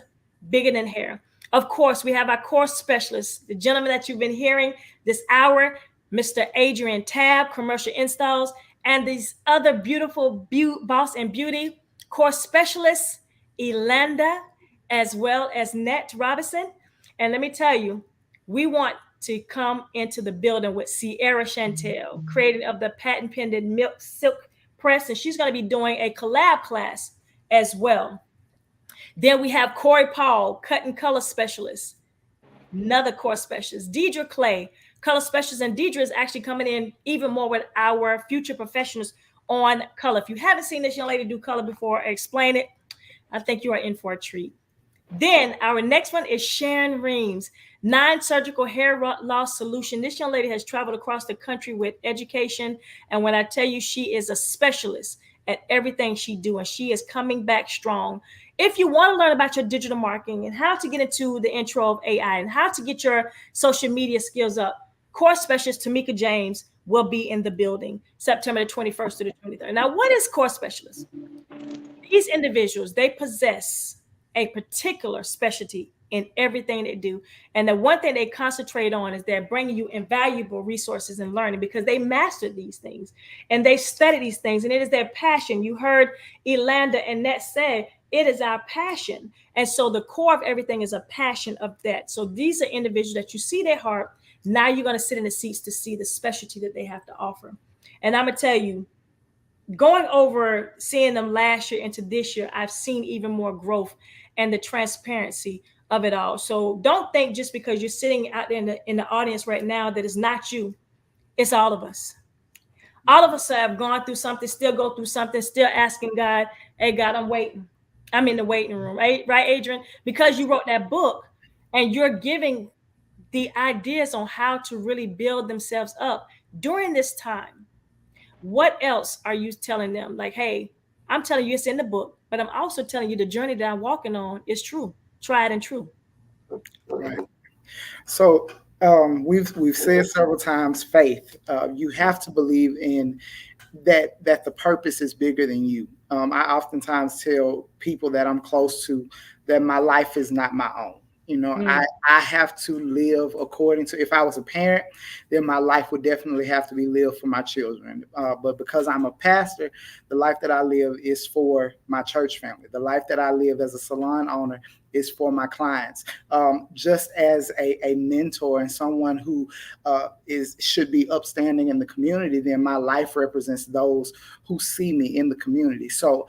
bigger than hair. Of course, we have our course specialist, the gentleman that you've been hearing this hour, Mr. Adrian Tab, commercial installs, and these other beautiful boss and beauty course specialists, Elanda, as well as Nat Robinson. And let me tell you, we want to come into the building with Sierra Chantel, creator of the patent pending Milk Silk Press, and she's going to be doing a collab class as well. Then we have Corey Paul, cut and color specialist, another course specialist. Deidre Clay, color specialist, and Deidre is actually coming in even more with our future professionals on color. If you haven't seen this young lady do color before, explain it, I think you are in for a treat. Then our next one is Sharon Reams, non-surgical hair loss solution. This young lady has traveled across the country with education. And when I tell you, she is a specialist at everything she do, and she is coming back strong. If you want to learn about your digital marketing and how to get into the intro of AI and how to get your social media skills up, course specialist Tamika James will be in the building September the 21st to the 23rd. Now, what is course specialist? These individuals, they possess a particular specialty in everything they do. And the one thing they concentrate on is they're bringing you invaluable resources and learning because they mastered these things and they studied these things, and it is their passion. You heard Elanda and Nat say, it is our passion. And so the core of everything is a passion of that. So these are individuals that you see their heart. Now you're going to sit in the seats to see the specialty that they have to offer. And I'm going to tell you, going over seeing them last year into this year, I've seen even more growth and the transparency of it all. So don't think just because you're sitting out there in the audience right now that it's not you. It's all of us. All of us have gone through something, still go through something, still asking God, hey, God, I'm waiting. I'm in the waiting room, right, Adrian? Because you wrote that book and you're giving the ideas on how to really build themselves up during this time. What else are you telling them? Like, hey, I'm telling you it's in the book, but I'm also telling you the journey that I'm walking on is true, tried and true. Right. So we've said several times, faith. You have to believe in that the purpose is bigger than you. I oftentimes tell people that I'm close to that my life is not my own. You know, I have to live according to, if I was a parent, then my life would definitely have to be lived for my children. But because I'm a pastor, the life that I live is for my church family. The life that I live as a salon owner is for my clients. Just as a mentor and someone who should be upstanding in the community, then my life represents those who see me in the community. So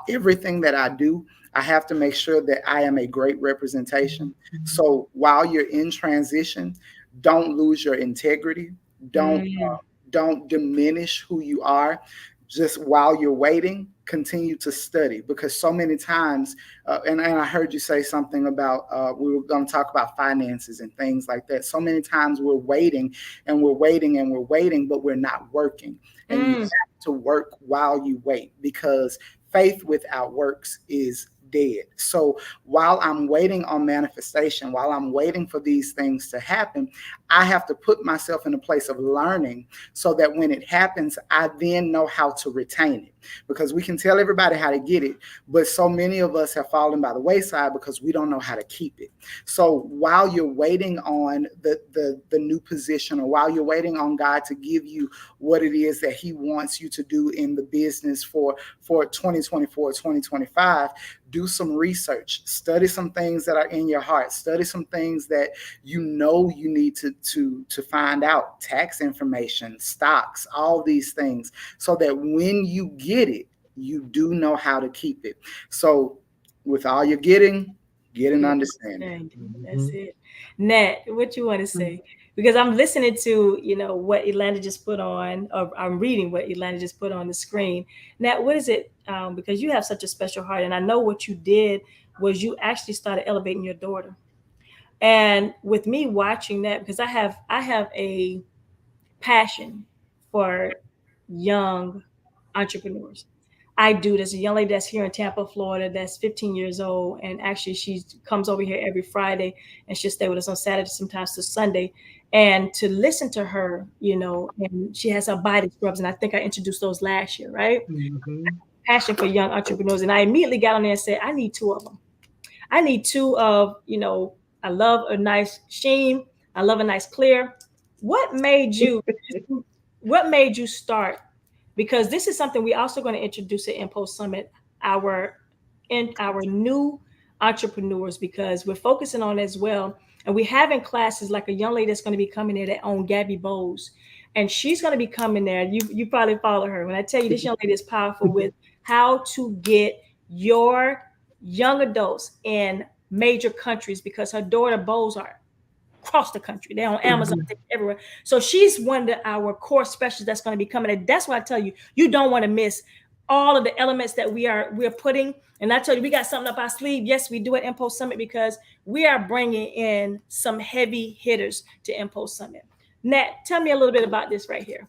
everything that I do, I have to make sure that I am a great representation. So while you're in transition, don't lose your integrity. Don't diminish who you are. Just while you're waiting, continue to study, because so many times, and I heard you say something about, we were going to talk about finances and things like that. So many times we're waiting and we're waiting and we're waiting, but we're not working. And you have to work while you wait, because faith without works is dead. So while I'm waiting on manifestation, while I'm waiting for these things to happen, I have to put myself in a place of learning so that when it happens, I then know how to retain it. Because we can tell everybody how to get it, but so many of us have fallen by the wayside because we don't know how to keep it. So while you're waiting on the new position, or while you're waiting on God to give you what it is that he wants you to do in the business for 2024, 2025, do some research, study some things that are in your heart, study some things that you know you need to find out, tax information, stocks, all these things, so that when you get it, you do know how to keep it. So with all you're getting, get an understanding. That's it. Nat, what you want to say? Because I'm listening to, what Elanda just put on, or I'm reading what Elanda just put on the screen. Nat, what is it? Because you have such a special heart, and I know what you did was you actually started elevating your daughter. And with me watching that, because I have a passion for young entrepreneurs. I do. There's a young lady that's here in Tampa, Florida, that's 15 years old. And actually, she comes over here every Friday, and she'll stay with us on Saturday, sometimes to Sunday. and to listen to her, and she has her body scrubs, and I think I introduced those last year, right? Mhm. Passion for young entrepreneurs, and I immediately got on there and said, I need two of them. I need two of, I love a nice sheen, I love a nice clear. What made you, what made you start? Because this is something we also going to introduce at Mpulse Summit, our our new entrepreneurs, because we're focusing on as well. And we have in classes like a young lady that's going to be coming there that own Gabby Bowes. And she's going to be coming there. You probably follow her. When I tell you this young lady is powerful with how to get your young adults in major countries, because her daughter Bowes are across the country. They're on Amazon, everywhere. So she's one of our core specialists that's going to be coming. And that's why I tell you, you don't want to miss all of the elements that we're putting. And I tell you, we got something up our sleeve. Yes, we do at Mpulse Summit because we are bringing in some heavy hitters to Mpulse Summit. Nat, tell me a little bit about this right here.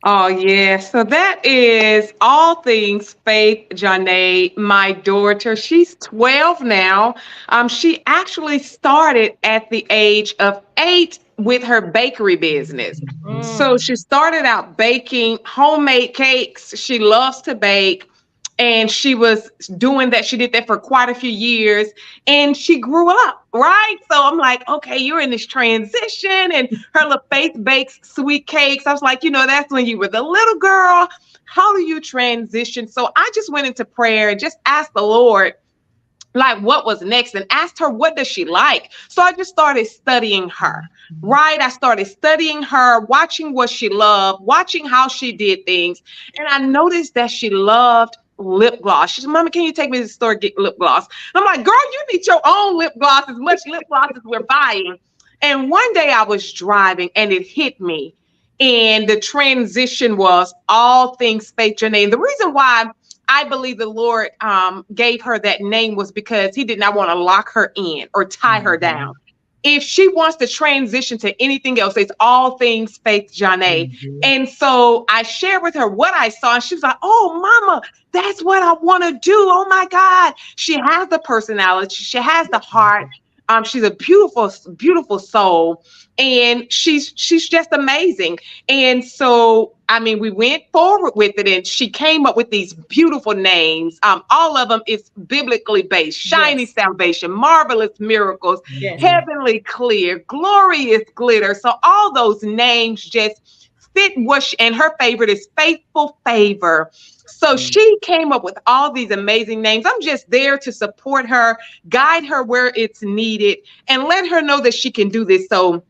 Oh, yeah. So that is All Things Faith Janae, my daughter. She's 12 now. She actually started at the age of 8 with her bakery business. So she started out baking homemade cakes. She loves to bake. And she was doing that. She did that for quite a few years and she grew up, right? So I'm like, okay, you're in this transition, and her little Faith bakes sweet cakes. I was like, that's when you were the little girl. How do you transition? So I just went into prayer and just asked the Lord, like, what was next, and asked her, what does she like? So I just started studying her, right? I started studying her, watching what she loved, watching how she did things. And I noticed that she loved lip gloss. She said, Mama, can you take me to the store and get lip gloss? And I'm like, girl, you need your own lip gloss, as much lip gloss as we're buying. And one day I was driving and it hit me. And the transition was All Things Faith Janae. And the reason why I believe the Lord gave her that name was because he did not want to lock her in or tie her down. If she wants to transition to anything else, it's All Things Faith Janae. And so I shared with her what I saw, and she was like, oh, Mama, that's what I want to do. Oh, my God. She has the personality. She has the heart. She's a beautiful, beautiful soul, and she's just amazing. And so, I mean, we went forward with it, and she came up with these beautiful names. All of them is biblically based: Shiny Salvation, Marvelous Miracles, Heavenly Clear, Glorious Glitter. So all those names just fit and her favorite is Faithful Favor. So she came up with all these amazing names. I'm just there to support her, guide her where it's needed, and let her know that she can do this. So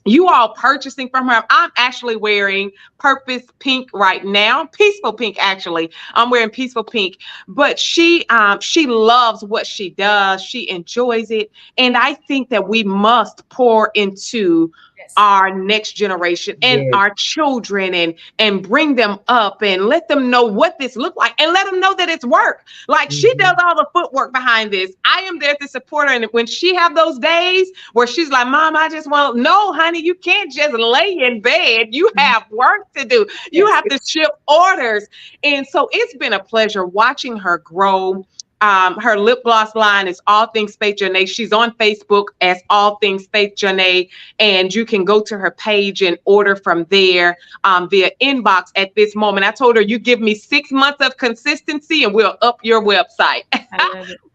you all purchasing from her, I'm actually wearing Purpose Pink right now. Peaceful Pink, actually. I'm wearing Peaceful Pink. But she loves what she does. She enjoys it. And I think that we must pour into our next generation and our children, and bring them up and let them know what this looked like, and let them know that it's work. Like she does all the footwork behind this. I am there to support her. And when she have those days where she's like, Mom, I just want, no, honey, you can't just lay in bed. You have work to do. You have to ship orders. And so it's been a pleasure watching her grow. Her lip gloss line is All Things Faith Janae. She's on Facebook as All Things Faith Janae, and you can go to her page and order from there via inbox at this moment. I told her, you give me 6 months of consistency and we'll up your website.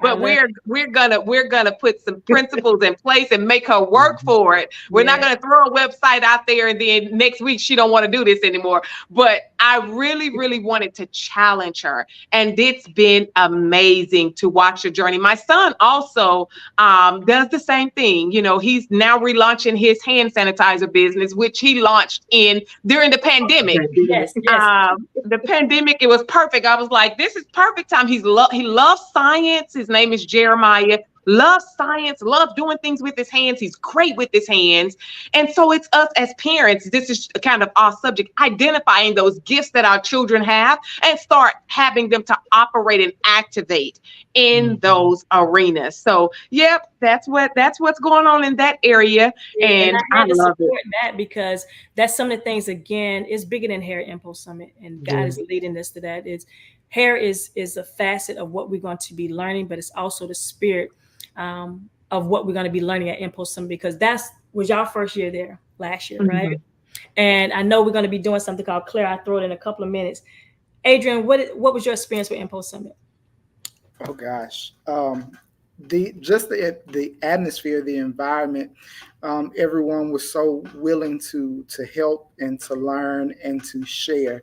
But we're gonna put some principles in place and make her work for it. We're not gonna throw a website out there and then next week she don't want to do this anymore. But I really, really wanted to challenge her, and it's been amazing to watch her journey. My son also does the same thing. He's now relaunching his hand sanitizer business, which he launched during the pandemic. The pandemic, it was perfect. I was like, this is perfect time. He loves science. His name is Jeremiah. Loves science, loves doing things with his hands. He's great with his hands. And so it's us as parents, this is kind of our subject, identifying those gifts that our children have and start having them to operate and activate in those arenas. So, that's what's going on in that area. And I love that, because that's some of the things, again, is bigger than Hair Mpulse Summit, and God is leading us to that. Hair is a facet of what we're going to be learning, but it's also the spirit of what we're going to be learning at Mpulse Summit, because that's was y'all first year there last year, right? And I know we're going to be doing something called Clear Our Throat in a couple of minutes. Adrian, what was your experience with Mpulse Summit? Oh gosh, the atmosphere, the environment, everyone was so willing to help and to learn and to share.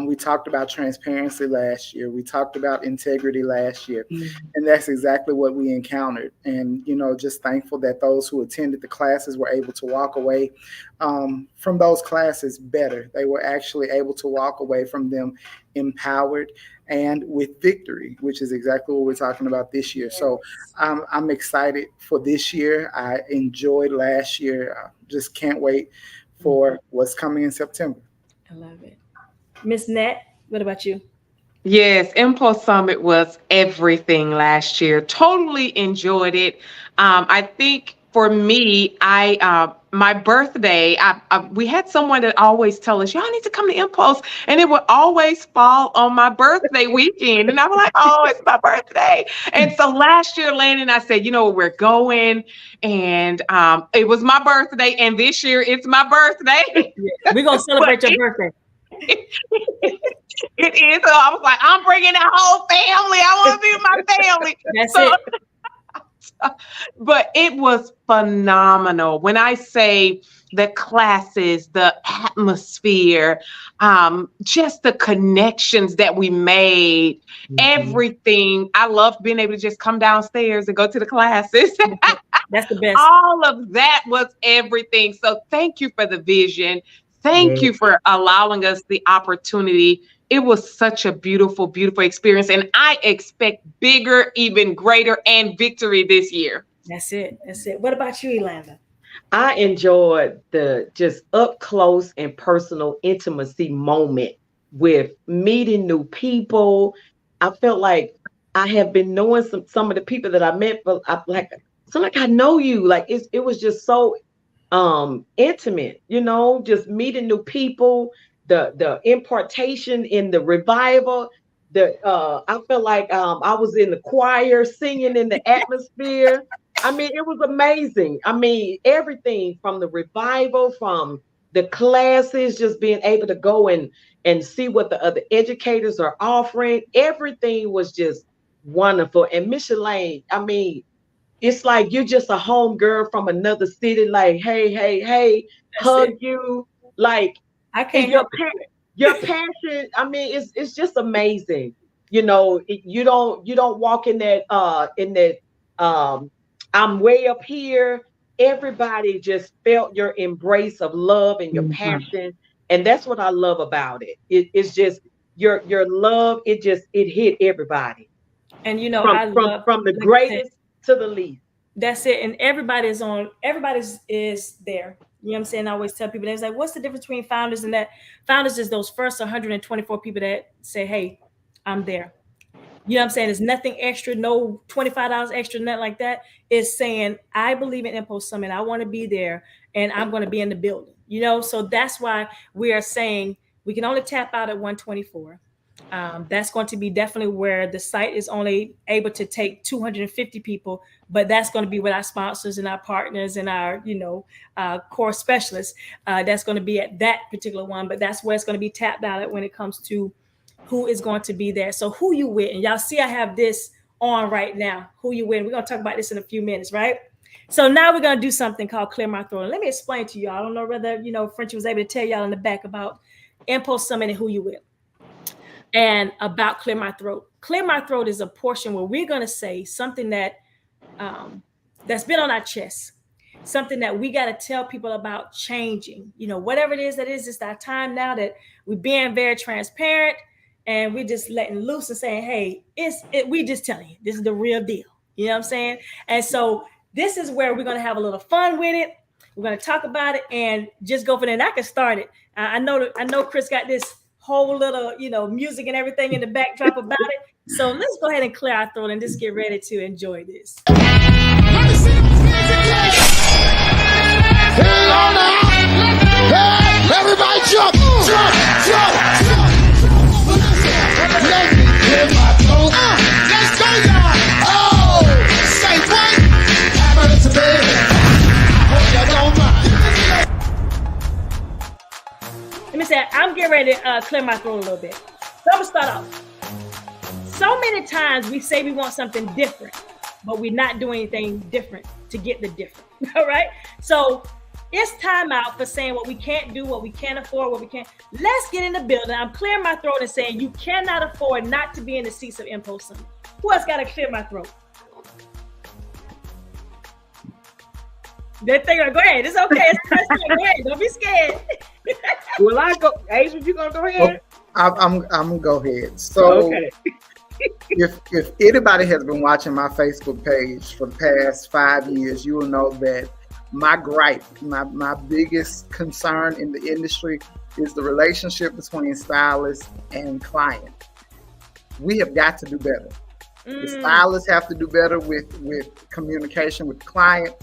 We talked about transparency last year. We talked about integrity last year, and that's exactly what we encountered. And just thankful that those who attended the classes were able to walk away from those classes better. They were actually able to walk away from them empowered and with victory, which is exactly what we're talking about this year. So I'm excited for this year. I enjoyed last year. I just can't wait for what's coming in September. I love it. Miss Nat, what about you? Yes, Mpulse Summit was everything last year. Totally enjoyed it. I think for me, my birthday, we had someone that always tell us, y'all need to come to Mpulse, and it would always fall on my birthday weekend. And I'm like, oh, it's my birthday. And so last year, Landon and I said, we're going. And it was my birthday. And this year, it's my birthday. We're going to celebrate your birthday. It is. So I was like, I'm bringing the whole family. I want to be with my family. That's it. But it was phenomenal. When I say the classes, the atmosphere, just the connections that we made, everything. I loved being able to just come downstairs and go to the classes. That's the best. All of that was everything. So thank you for the vision. Thank you for allowing us the opportunity. It was such a beautiful, beautiful experience. And I expect bigger, even greater, and victory this year. That's it. That's it. What about you, Elanda? I enjoyed the just up close and personal intimacy moment with meeting new people. I felt like I have been knowing some of the people that I met, but I know you. Like it was just so intimate, just meeting new people, the impartation in the revival, I felt like I was in the choir singing in the atmosphere. I mean, it was amazing. I mean, everything from the revival, from the classes, just being able to go and see what the other educators are offering. Everything was just wonderful. And Micheline, I mean, it's like you're just a home girl from another city, like, hey, hug you. Like, I can't your passion, I mean, it's just amazing. You don't walk in that I'm way up here. Everybody just felt your embrace of love and your passion. And that's what I love about it. It's just your love, it hit everybody. And from the greatest to the least. That's it. And everybody's is there. You know what I'm saying? I always tell people, they're like, what's the difference between founders and that? Founders is those first 124 people that say, hey, I'm there. You know what I'm saying? There's nothing extra, no $25 extra, nothing like that. It's saying, I believe in Mpulse Summit. I want to be there and I'm going to be in the building. So that's why we are saying we can only tap out at 124. That's going to be definitely where the site is only able to take 250 people, but that's going to be with our sponsors and our partners and our, core specialists. That's going to be at that particular one, but that's where it's going to be tapped out at when it comes to who is going to be there. So who you with, and y'all see I have this on right now, who you with. We're going to talk about this in a few minutes, right? So now we're going to do something called Clear My Throat. And let me explain to you. I don't know whether, Frenchie was able to tell y'all in the back about Mpulse Summit and who you with. And about Clear My Throat. Clear My Throat is a portion where we're going to say something that that's been on our chest, something that we got to tell people about changing. Whatever it is that is, it's our time now that we're being very transparent and we're just letting loose and saying, hey, we just telling you, this is the real deal. You know what I'm saying? And so this is where we're going to have a little fun with it. We're going to talk about it and just go for it. And I can start it. I know Chris got this whole little, music and everything in the backdrop about it. So let's go ahead and clear our throat and just get ready to enjoy this. Everybody jump, jump, jump, jump. Let me clear my throat. Let's go, y'all. Oh, say what? Happen to me. Hope you don't me say, I'm getting ready to clear my throat a little bit. So I'm gonna start off. So many times we say we want something different, but we're not doing anything different to get the different. All right. So it's time out for saying what we can't do, what we can't afford, what we can't. Let's get in the building. I'm clearing my throat and saying you cannot afford not to be in the seats of Mpulse Summit. Who else got to clear my throat? That thing, go ahead. It's okay. It's go ahead. Don't be scared. Will I go? Adrian, you gonna go ahead? I'm gonna go ahead. So Okay. if anybody has been watching my Facebook page for the past 5 years, you will know that my gripe, my biggest concern in the industry is the relationship between stylist and client. We have got to do better. The stylists have to do better with communication with the client.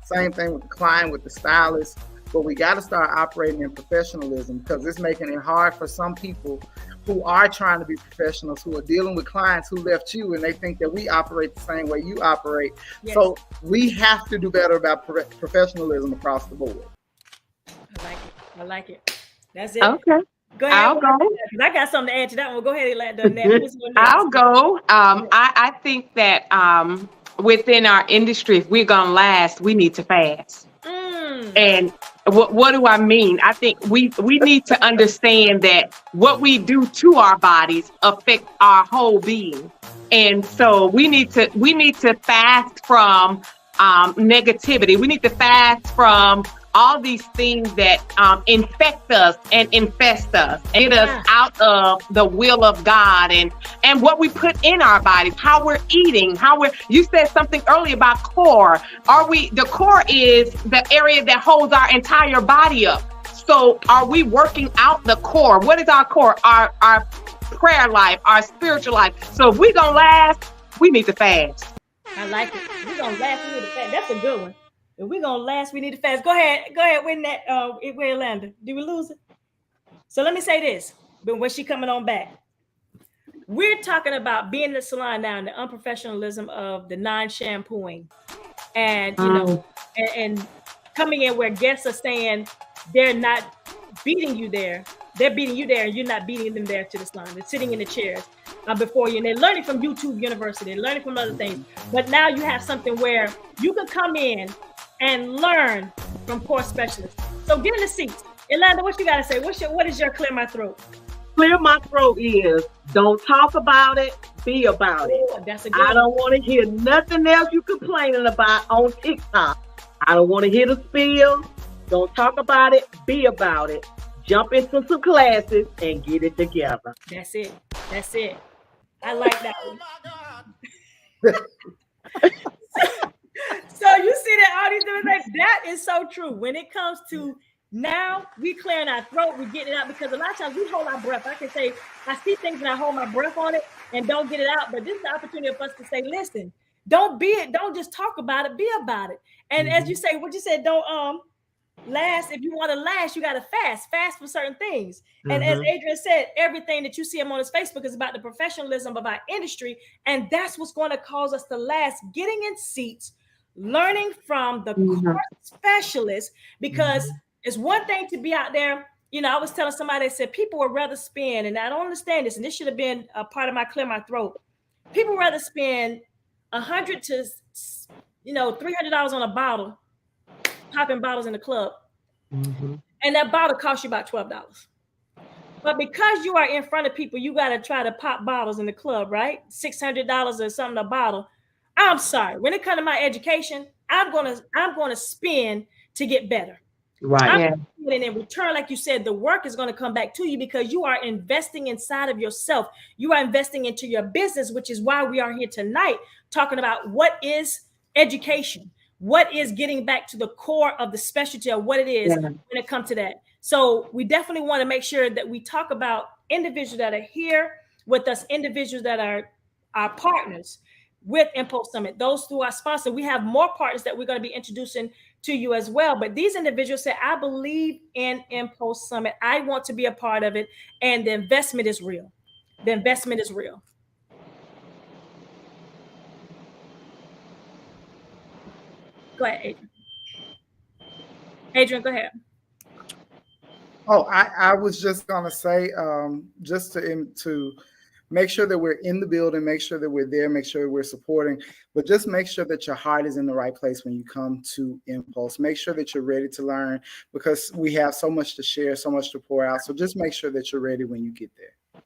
Same thing with the client, with the stylist. But we got to start operating in professionalism, because it's making it hard for some people who are trying to be professionals, who are dealing with clients who left you and they think that we operate the same way you operate. Yes. So we have to do better about professionalism across the board. I like it. That's it. Okay. Go ahead. I'll go. I got something to add to that one. Go ahead, Elandon. I'll go. I think that within our industry, if we're gonna last, we need to fast. And what do I mean? I think we need to understand that what we do to our bodies affect our whole being. And so we need to fast from negativity. We need to fast from all these things that infect us and infest us and get us out of the will of God and what we put in our bodies, how we're eating, you said something earlier about core. The core is the area that holds our entire body up. So are we working out the core? What is our core? Our prayer life, our spiritual life. So if we're gonna last, we need to fast. I like it. We're gonna last, we need to fast. That's a good one. If we're gonna last, we need to fast. Go ahead, win that. Where Atlanta? Did we lose it? So let me say this. But when she coming on back, we're talking about being in the salon now and the unprofessionalism of the non-shampooing, and you know, and coming in where guests are saying they're not beating you there. They're beating you there, and you're not beating them there to the salon. They're sitting in the chairs before you, and they're learning from YouTube University, they're learning from other things. But now you have something where you can come in and learn from core specialists. So get in the seats. Elanda, what you got to say? What is your clear my throat? Clear my throat is don't talk about it, be about it. Ooh, that's a good I don't want to hear nothing else you complaining about on TikTok. I don't want to hear the spill. Don't talk about it, be about it. Jump into some classes and get it together. That's it. I like that one. So you see that all these different things, that is so true. When it comes to now, we clearing our throat, we getting it out, because a lot of times we hold our breath. I can say, I see things and I hold my breath on it and don't get it out. But this is the opportunity for us to say, listen, don't just talk about it, be about it. And as you say, what you said, don't last. If you want to last, you got to fast for certain things. And as Adrian said, everything that you see him on his Facebook is about the professionalism of our industry. And that's what's going to cause us to last, getting in seats, learning from the core specialists, because it's one thing to be out there. You know, I was telling somebody, I said, people would rather spend, and I don't understand this, and this should have been a part of my clear my throat. People would rather spend $100 to, $300 on a bottle, popping bottles in the club. And that bottle costs you about $12. But because you are in front of people, you got to try to pop bottles in the club, right? $600 or something a bottle. I'm sorry. When it comes to my education, I'm gonna spend to get better. Right. And in return, like you said, the work is going to come back to you because you are investing inside of yourself. You are investing into your business, which is why we are here tonight talking about what is education, what is getting back to the core of the specialty of what it is when it comes to that. So we definitely want to make sure that we talk about individuals that are here with us, individuals that are our partners with Mpulse Summit, those through our sponsor. We have more partners that we're going to be introducing to you as well. But these individuals say, I believe in Mpulse Summit. I want to be a part of it. And the investment is real. The investment is real. Go ahead, Adrian. Adrian, go ahead. Oh, I was just gonna say, just to make sure that we're in the building, make sure that we're there, make sure we're supporting, but just make sure that your heart is in the right place when you come to Mpulse. Make sure that you're ready to learn, because we have so much to share, so much to pour out. So just make sure that you're ready when you get there.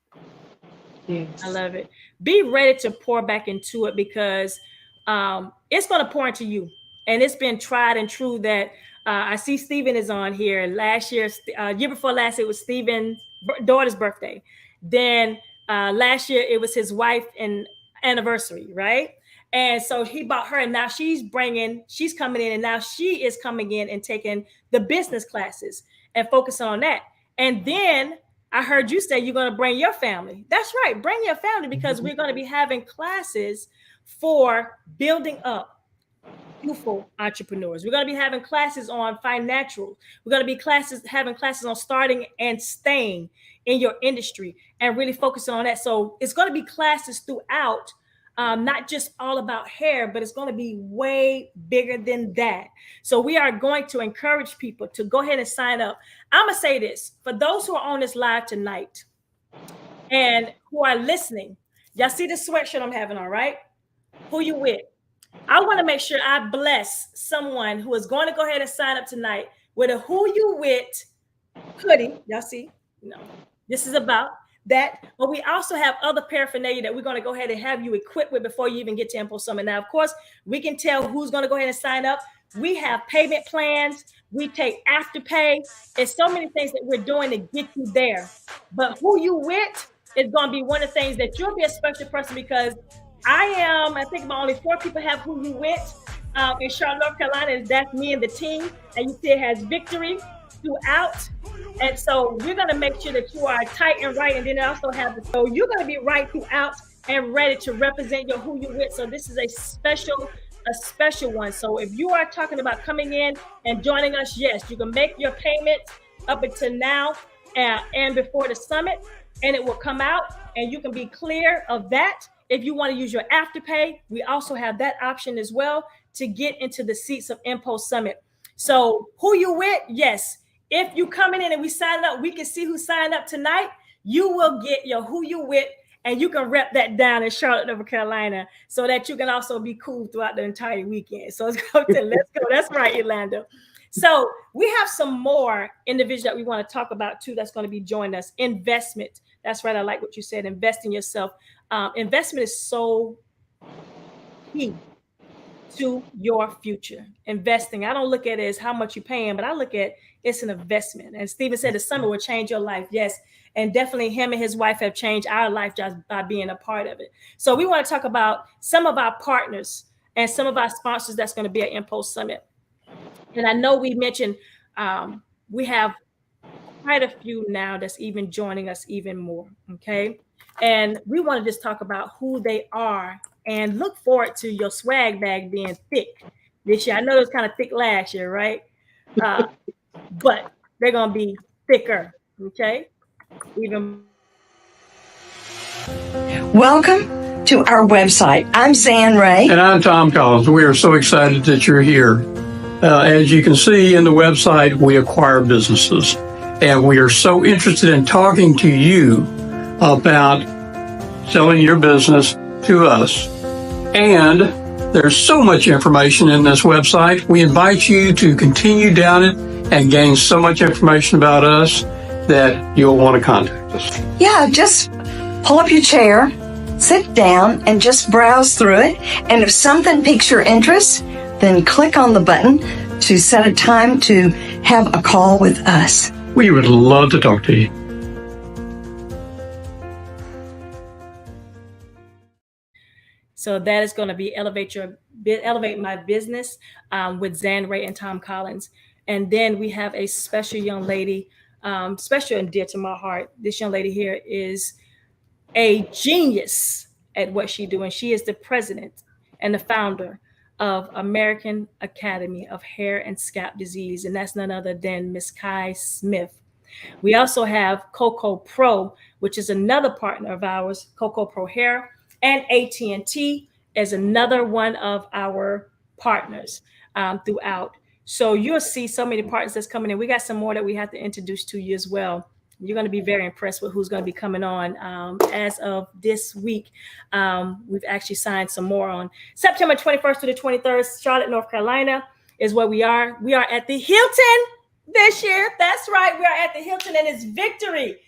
Yes. I love it. Be ready to pour back into it, because it's going to pour into you. And it's been tried and true that I see Stephen is on here. Last year, year before last, it was Stephen's daughter's birthday. Then last year, it was his wife and anniversary, right? And so he bought her, and now she's coming in, and now she is coming in and taking the business classes and focusing on that. And then I heard you say you're going to bring your family. That's right. Bring your family, because we're going to be having classes for building up youthful entrepreneurs. We're going to be having classes on financial. We're going to be having classes on starting and staying in your industry and really focusing on that. So it's going to be classes throughout, not just all about hair, but it's going to be way bigger than that. So we are going to encourage people to go ahead and sign up. I'm going to say this for those who are on this live tonight and who are listening. Y'all see the sweatshirt I'm having on, right? Who you with? I want to make sure I bless someone who is going to go ahead and sign up tonight with a Who You With hoodie. Y'all see? No, this is about that. But we also have other paraphernalia that we're going to go ahead and have you equipped with before you even get to Mpulse Summit. Now, of course, we can tell who's going to go ahead and sign up. We have payment plans. We take afterpay. There's so many things that we're doing to get you there. But Who You With is going to be one of the things that you'll be a special person, because I think about only 4 people have Who You With in Charlotte, North Carolina. That's me and the team. And you see it has victory throughout. And so we're going to make sure that you are tight and right. And then I also have so you're going to be right throughout and ready to represent your Who You With. So this is a special one. So if you are talking about coming in and joining us, yes, you can make your payment up until now and before the summit, and it will come out, and you can be clear of that. If you want to use your afterpay, we also have that option as well to get into the seats of Mpulse Summit. So Who You With? Yes. If you coming in and we sign up, we can see who signed up tonight. You will get your Who You With, and you can rep that down in Charlotte, North Carolina, so that you can also be cool throughout the entire weekend. So let's go. That's right, Orlando. So we have some more individuals that we want to talk about too that's going to be joining us. Investment. That's right. I like what you said. Invest in yourself. Investment is so key to your future. Investing, I don't look at it as how much you're paying, but I look at it's an investment. And Stephen said the summit will change your life. Yes. And definitely him and his wife have changed our life just by being a part of it. So we want to talk about some of our partners and some of our sponsors that's going to be at Mpulse Summit. And I know we mentioned we have quite a few now that's even joining us even more. Okay. And we want to just talk about who they are and look forward to your swag bag being thick this year. I know it was kind of thick last year, right? But they're going to be thicker. Okay. Welcome to our website. I'm Zan Ray. And I'm Tom Collins. We are so excited that you're here. As you can see in the website, we acquire businesses. And we are so interested in talking to you about selling your business to us. And there's so much information in this website. We invite you to continue down it and gain so much information about us that you'll want to contact us. Yeah, just pull up your chair, sit down, and just browse through it. And if something piques your interest, then click on the button to set a time to have a call with us. We would love to talk to you. So that is going to be Elevate My Business with Zan Ray and Tom Collins. And then we have a special young lady, special and dear to my heart. This young lady here is a genius at what she's doing. She is the president and the founder of American Academy of Hair and Scalp Disease, and that's none other than Miss Kai Smith. We also have Coco Pro, which is another partner of ours, Coco Pro Hair, and AT&T is another one of our partners throughout. So you'll see so many partners that's coming in. We got some more that we have to introduce to you as well. You're going to be very impressed with who's going to be coming on. As of this week, we've actually signed some more on September 21st to the 23rd. Charlotte, North Carolina is where we are. We are at the Hilton this year. That's right. We are at the Hilton, and it's victory.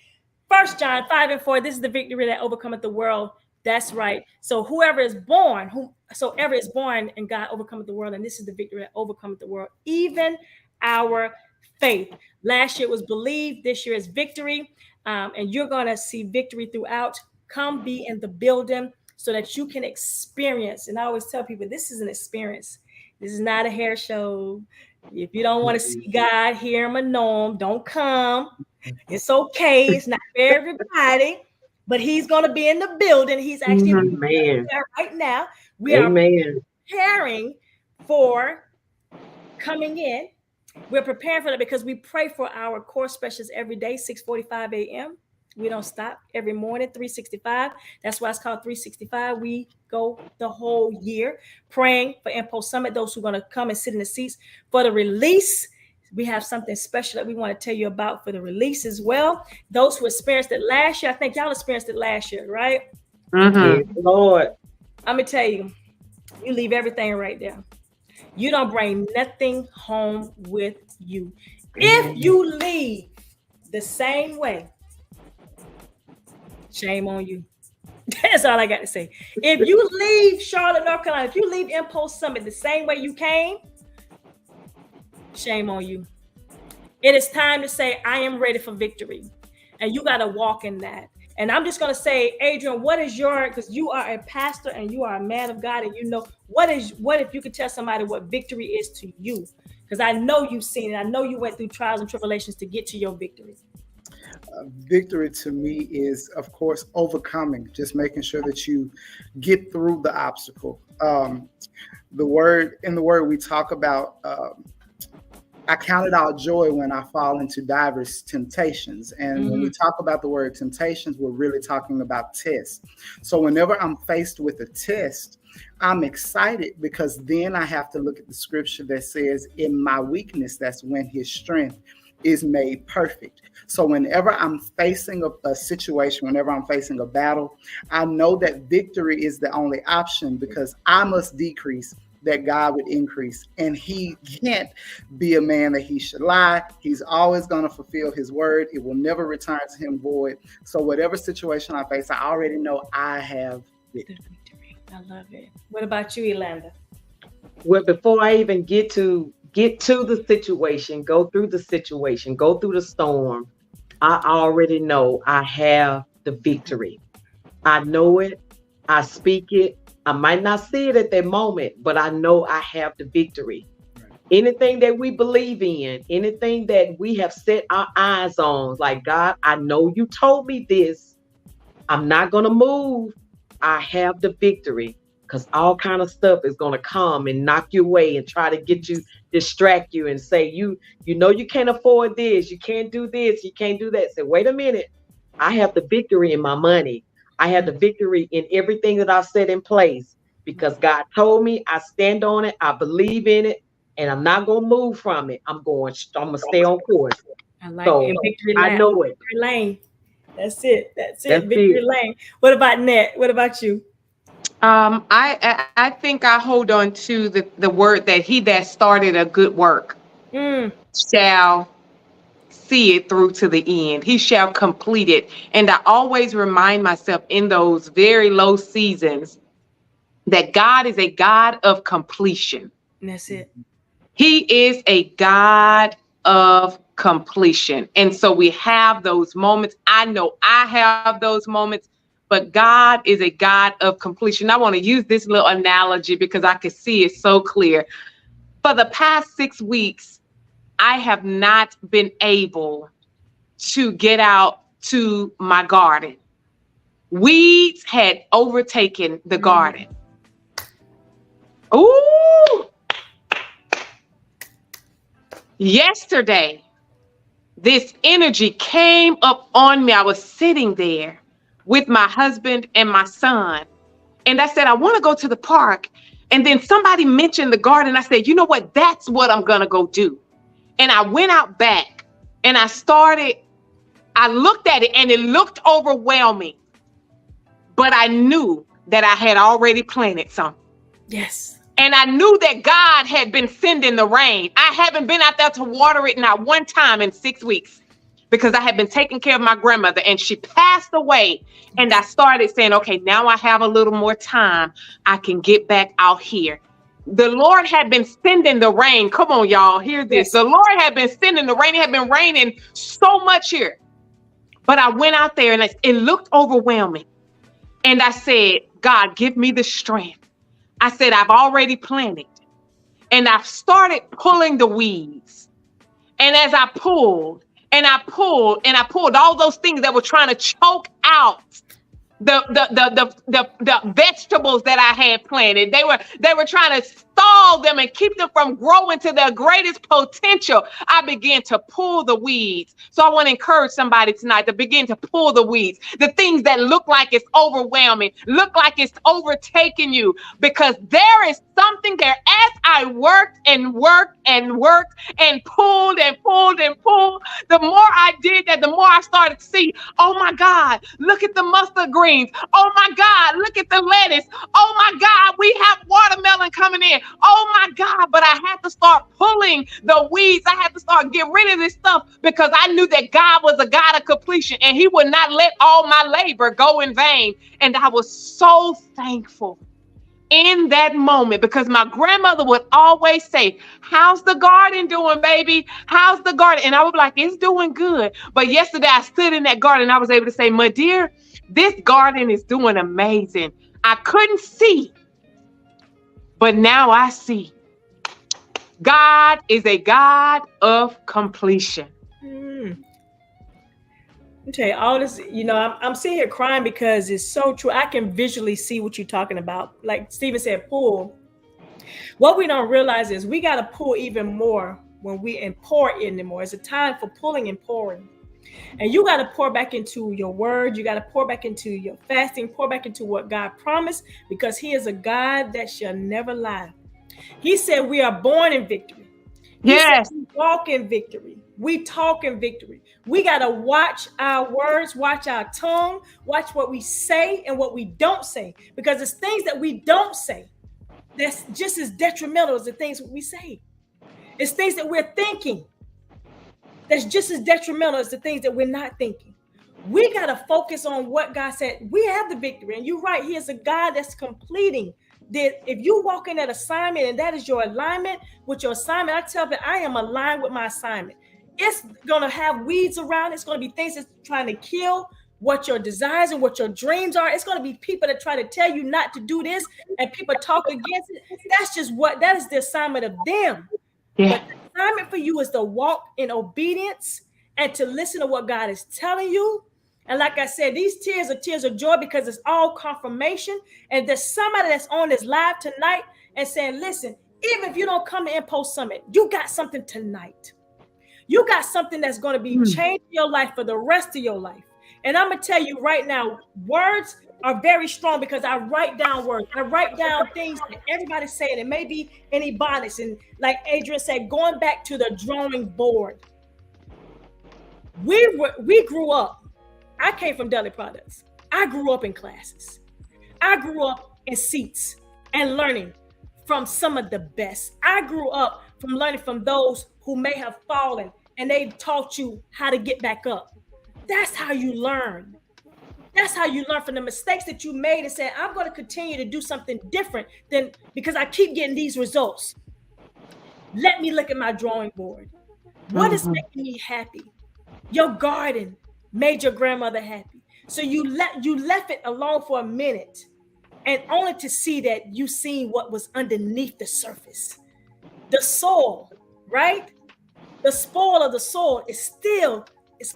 1 John 5:4. This is the victory that overcometh the world. That's right. So whoever is born, whosoever is born, and God overcometh the world, and this is the victory that overcometh the world, even our faith. Last year was believe. This year is victory, and you're going to see victory throughout. Come be in the building so that you can experience. And I always tell people, this is an experience. This is not a hair show. If you don't want to see God, hear him, or know him, don't come. It's okay. It's not for everybody. But he's going to be in the building. He's actually there right now. We are preparing for coming in. We're preparing for that because we pray for our core specialists every day, 6:45 a.m. We don't stop every morning, 365. That's why it's called 365. We go the whole year praying for Mpulse Summit, those who are going to come and sit in the seats for the release. We have something special that we want to tell you about for the release as well. Those who experienced it last year, I think y'all experienced it last year, right? Mm-hmm. Lord. I'm going to tell you, you leave everything right there. You don't bring nothing home with you. If you leave the same way, shame on you. That's all I got to say. If you leave Charlotte, North Carolina, if you leave Mpulse Summit the same way you came, shame on you. It is time to say, I am ready for victory. And you got to walk in that. And I'm just going to say, Adrian, what is your, because you are a pastor and you are a man of God, and you know, what if you could tell somebody what victory is to you? Because I know you've seen it. I know you went through trials and tribulations to get to your victory. Victory to me is, of course, overcoming, just making sure that you get through the obstacle. In the word we talk about, I count it all joy when I fall into diverse temptations. And when we talk about the word temptations, we're really talking about tests. So whenever I'm faced with a test, I'm excited because then I have to look at the scripture that says, in my weakness, that's when his strength is made perfect. So whenever I'm facing a situation, whenever I'm facing a battle, I know that victory is the only option because I must decrease that God would increase. And he can't be a man that he should lie. He's always going to fulfill his word. It will never return to him void. So whatever situation I face, I already know I have victory. I love it. What about you, Yolanda? Well, before I even get to the situation, go through the storm, I already know I have the victory. I know it. I speak it. I might not see it at that moment, but I know I have the victory. Right. Anything that we believe in, anything that we have set our eyes on, like, God, I know you told me this. I'm not going to move. I have the victory, because all kind of stuff is going to come and knock you away and try to get you, distract you and say, you know, you can't afford this. You can't do this. You can't do that. Say, wait a minute. I have the victory in my money. I have the victory in everything that I've set in place because God told me. I stand on it. I believe in it, and I'm not going to move from it. I'm going to stay on course. I like it. Victory lane. I know it. Victory lane. That's it. Victory lane. What about Nat? What about you? I think I hold on to the word that he that started a good work shall see it through to the end. He shall complete it. And I always remind myself in those very low seasons that God is a God of completion. And that's it. He is a God of completion. And so we have those moments. I know I have those moments, but God is a God of completion. I want to use this little analogy because I can see it so clear. For the past 6 weeks, I have not been able to get out to my garden. Weeds had overtaken the garden. Ooh! Yesterday, this energy came up on me. I was sitting there with my husband and my son. And I said, I want to go to the park And then somebody mentioned the garden. I said, you know what? That's what I'm going to go do. And I went out back and I looked at it and it looked overwhelming. But I knew that I had already planted some. Yes. And I knew that God had been sending the rain. I haven't been out there to water it not one time in 6 weeks because I had been taking care of my grandmother and she passed away. And I started saying, okay, now I have a little more time. I can get back out here. The Lord had been sending the rain. Come on, y'all, hear this. Yes. The Lord had been sending the rain. It had been raining so much here. But I went out there and it looked overwhelming. And I said, God, give me the strength. I said, I've already planted. And I've started pulling the weeds. And as I pulled and I pulled and I pulled all those things that were trying to choke out the vegetables that I had planted. They were trying to stall them and keep them from growing to their greatest potential. I began to pull the weeds. So I want to encourage somebody tonight to begin to pull the weeds, the things that look like it's overwhelming, look like it's overtaking you, because there is something there. As I worked and worked and worked and pulled and pulled and pulled, the more I did that, the more I started to see, oh my God, look at the mustard greens. Oh my God, look at the lettuce. Oh my God, we have watermelon coming in. Oh my God, but I had to start pulling the weeds. I had to start getting rid of this stuff because I knew that God was a God of completion and he would not let all my labor go in vain. And I was so thankful in that moment because my grandmother would always say, how's the garden doing, baby? How's the garden? And I would be like, it's doing good. But yesterday I stood in that garden and I was able to say, my dear, this garden is doing amazing. I couldn't see, but now I see. God is a God of completion. I tell you, all this, I'm sitting here crying because it's so true. I can visually see what you're talking about. Like Stephen said, pull. What we don't realize is we got to pull even more when we and pour in more. It's a time for pulling and pouring. And you got to pour back into your word. You got to pour back into your fasting, pour back into what God promised, because he is a God that shall never lie. He said we are born in victory. Yes. We walk in victory. We talk in victory. We got to watch our words, watch our tongue, watch what we say and what we don't say, because it's things that we don't say that's just as detrimental as the things we say. It's things that we're thinking that's just as detrimental as the things that we're not thinking. We got to focus on what God said. We have the victory. And you're right. He is a God that's completing. That if you walk in that assignment and that is your alignment with your assignment, I tell you, I am aligned with my assignment. It's going to have weeds around. It's going to be things that's trying to kill what your desires and what your dreams are. It's going to be people that try to tell you not to do this and people talk against it. That is the assignment of them. Yeah. But the assignment for you is to walk in obedience and to listen to what God is telling you. And like I said, these tears are tears of joy because it's all confirmation. And there's somebody that's on this live tonight and saying, listen, even if you don't come to Mpulse Summit, you got something tonight. You got something that's going to be changing your life for the rest of your life. And I'm going to tell you right now, words are very strong because I write down words. I write down things that everybody's saying. It may be in Ebonics. And like Adrian said, going back to the drawing board. We grew up. I came from Deli Products. I grew up in classes. I grew up in seats and learning from some of the best. I grew up from learning from those who may have fallen and they taught you how to get back up. That's how you learn. That's how you learn from the mistakes that you made and say, I'm going to continue to do something different than because I keep getting these results. Let me look at my drawing board. What is making me happy? Your garden made your grandmother happy. So you left it alone for a minute and only to see that you seen what was underneath the surface. The soil, right? The spoil of the soil is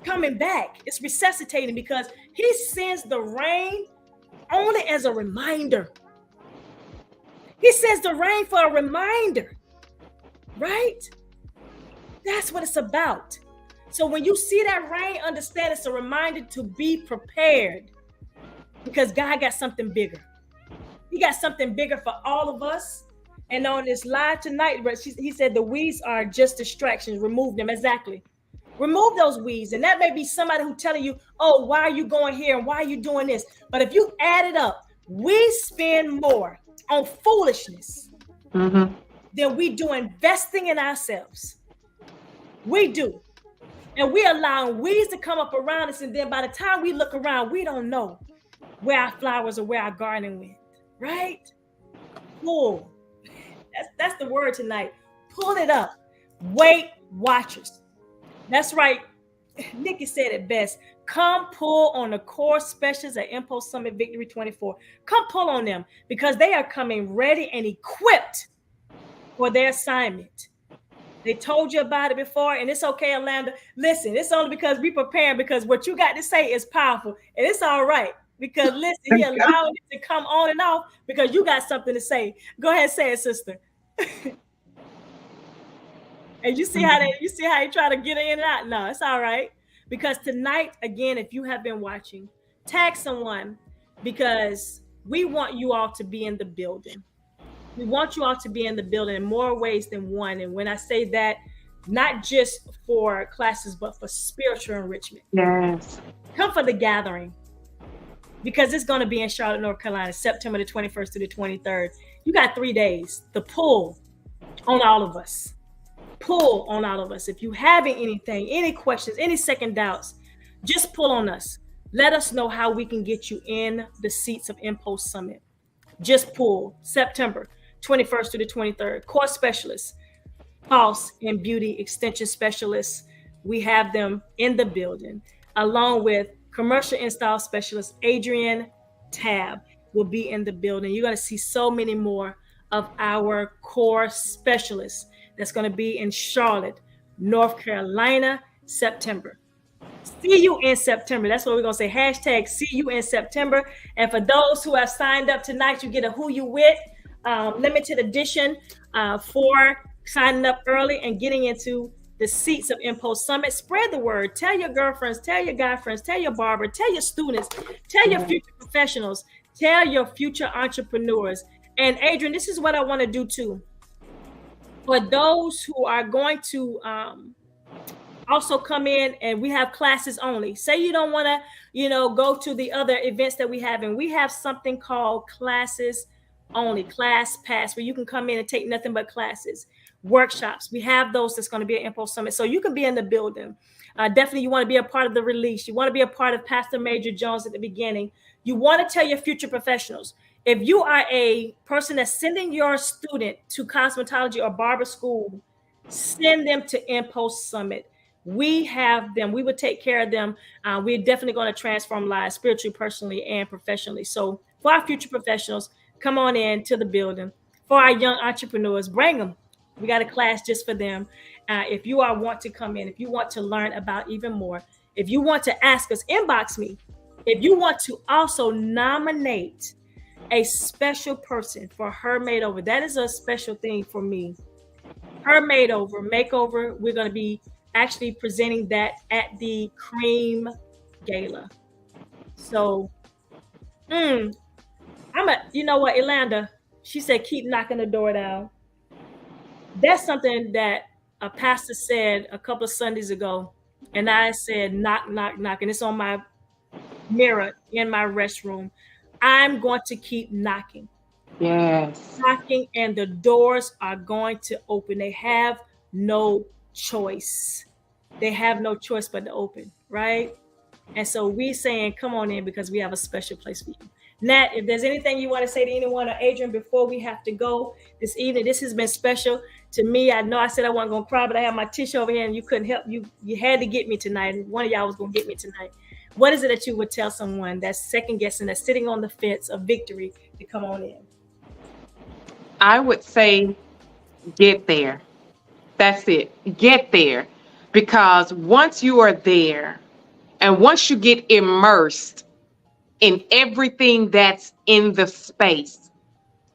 coming back. It's resuscitating because he sends the rain only as a reminder. He sends the rain for a reminder, right? That's what it's about. So when you see that rain, understand it's a reminder to be prepared because God got something bigger. He got something bigger for all of us. And on this live tonight, he said the weeds are just distractions. Remove them. Exactly. Remove those weeds. And that may be somebody who telling you, oh, why are you going here? And why are you doing this? But if you add it up, we spend more on foolishness than we do investing in ourselves. We do. And we allow weeds to come up around us. And then by the time we look around, we don't know where our flowers or where our garden went. Right? Pull. That's the word tonight. Pull it up. Weight Watchers. That's right. Nikki said it best. Come pull on the core specials at Mpulse Summit Victory 24. Come pull on them because they are coming ready and equipped for their assignment. They told you about it before, and it's okay, Alanda. Listen, it's only because we preparing, because what you got to say is powerful, and it's all right. Because listen, he allowed it to come on and off because you got something to say. Go ahead and say it, sister. And you see how you try to get it in and out. No, it's all right. Because tonight, again, if you have been watching, tag someone, because we want you all to be in the building. We want you all to be in the building in more ways than one. And when I say that, not just for classes, but for spiritual enrichment. Yes. Come for the gathering, because it's going to be in Charlotte, North Carolina, September the 21st to the 23rd. You got 3 days to pull on all of us. Pull on all of us. If you have anything, any questions, any second doubts, just pull on us. Let us know how we can get you in the seats of Mpulse Summit. Just pull. September 21st to the 23rd. Core specialists, Pulse and beauty extension specialists. We have them in the building, along with commercial install specialist Adrian Tab will be in the building. You're going to see so many more of our core specialists that's going to be in Charlotte, North Carolina, September. See you in September. That's what we're going to say. Hashtag see you in September. And for those who have signed up tonight, you get a who you with limited edition for signing up early and getting into the seats of Mpulse Summit. Spread the word. Tell your girlfriends, tell your guy friends, tell your barber, tell your students, tell your future professionals, tell your future entrepreneurs. And Adrian, this is what I want to do too. For those who are going to also come in, and we have classes only. Say you don't want to, go to the other events that we have, and we have something called classes only, class pass, where you can come in and take nothing but classes, workshops. We have those that's going to be at Mpulse Summit. So you can be in the building. Definitely you want to be a part of the release. You want to be a part of Pastor Major Jones at the beginning. You want to tell your future professionals. If you are a person that's sending your student to cosmetology or barber school, send them to Mpulse Summit. We have them. We would take care of them. We're definitely going to transform lives spiritually, personally, and professionally. So for our future professionals, come on in to the building. For our young entrepreneurs, bring them. We got a class just for them. If you want to come in, if you want to learn about even more, if you want to ask us, inbox me. If you want to also nominate a special person for her makeover, that is a special thing for me. Her makeover, we're going to be actually presenting that at the Cream Gala. So, you know what, Ilanda, she said, keep knocking the door down. That's something that a pastor said a couple of Sundays ago. And I said, knock, knock, knock. And it's on my mirror in my restroom. I'm going to keep knocking. Yes. Knocking, and the doors are going to open. They have no choice. They have no choice but to open, right? And so we're saying, come on in, because we have a special place for you. Nat, if there's anything you want to say to anyone, or Adrian, before we have to go this evening, this has been special to me. I know I said I wasn't going to cry, but I have my tissue over here and you couldn't help. You had to get me tonight. One of y'all was going to get me tonight. What is it that you would tell someone that's second guessing, that's sitting on the fence of victory, to come on in? I would say, get there. That's it. Get there. Because once you are there, and once you get immersed in everything that's in the space,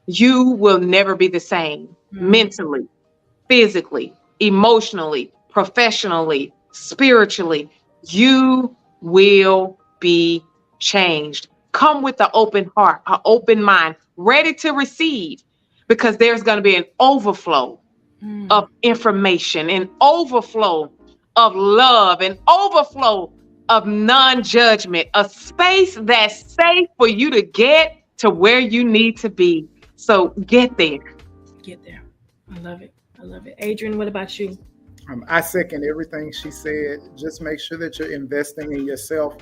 you will never be the same. Mentally, physically, emotionally, professionally, spiritually. You will be changed. Come with an open heart, an open mind, ready to receive. because there's going to be an overflow of information, an overflow of love, an overflow of non-judgment, a space that's safe for you to get to where you need to be. So get there. Get there. I love it. I love it. Adrian, what about you? I second everything she said. Just make sure that you're investing in yourself,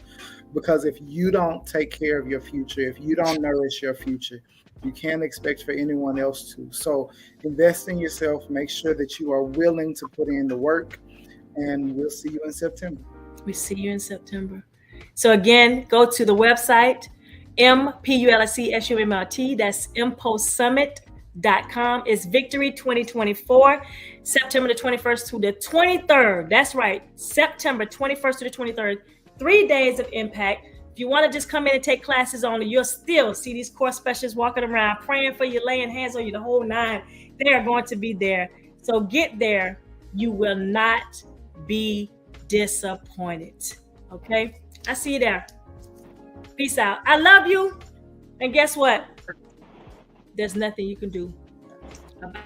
because if you don't take care of your future, if you don't nourish your future, you can't expect for anyone else to. So invest in yourself. Make sure that you are willing to put in the work, and we'll see you in September. We see you in September. So again, go to the website, Mpulse, that's impulsesummit.com. It's Victory 2024, September the 21st to the 23rd. That's right, September 21st to the 23rd. 3 days of impact. If you want to just come in and take classes only, you'll still see these course specialists walking around praying for you, laying hands on you, the whole nine. They are going to be there. So get there. You will not be disappointed. Okay? I see you there. Peace out. I love you. And guess what? There's nothing you can do about it.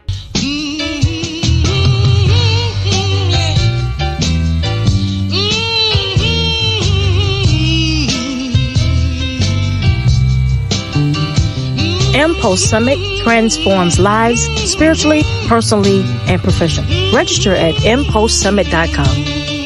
Mpulse Summit transforms lives spiritually, personally, and professionally. Register at impulsesummit.com.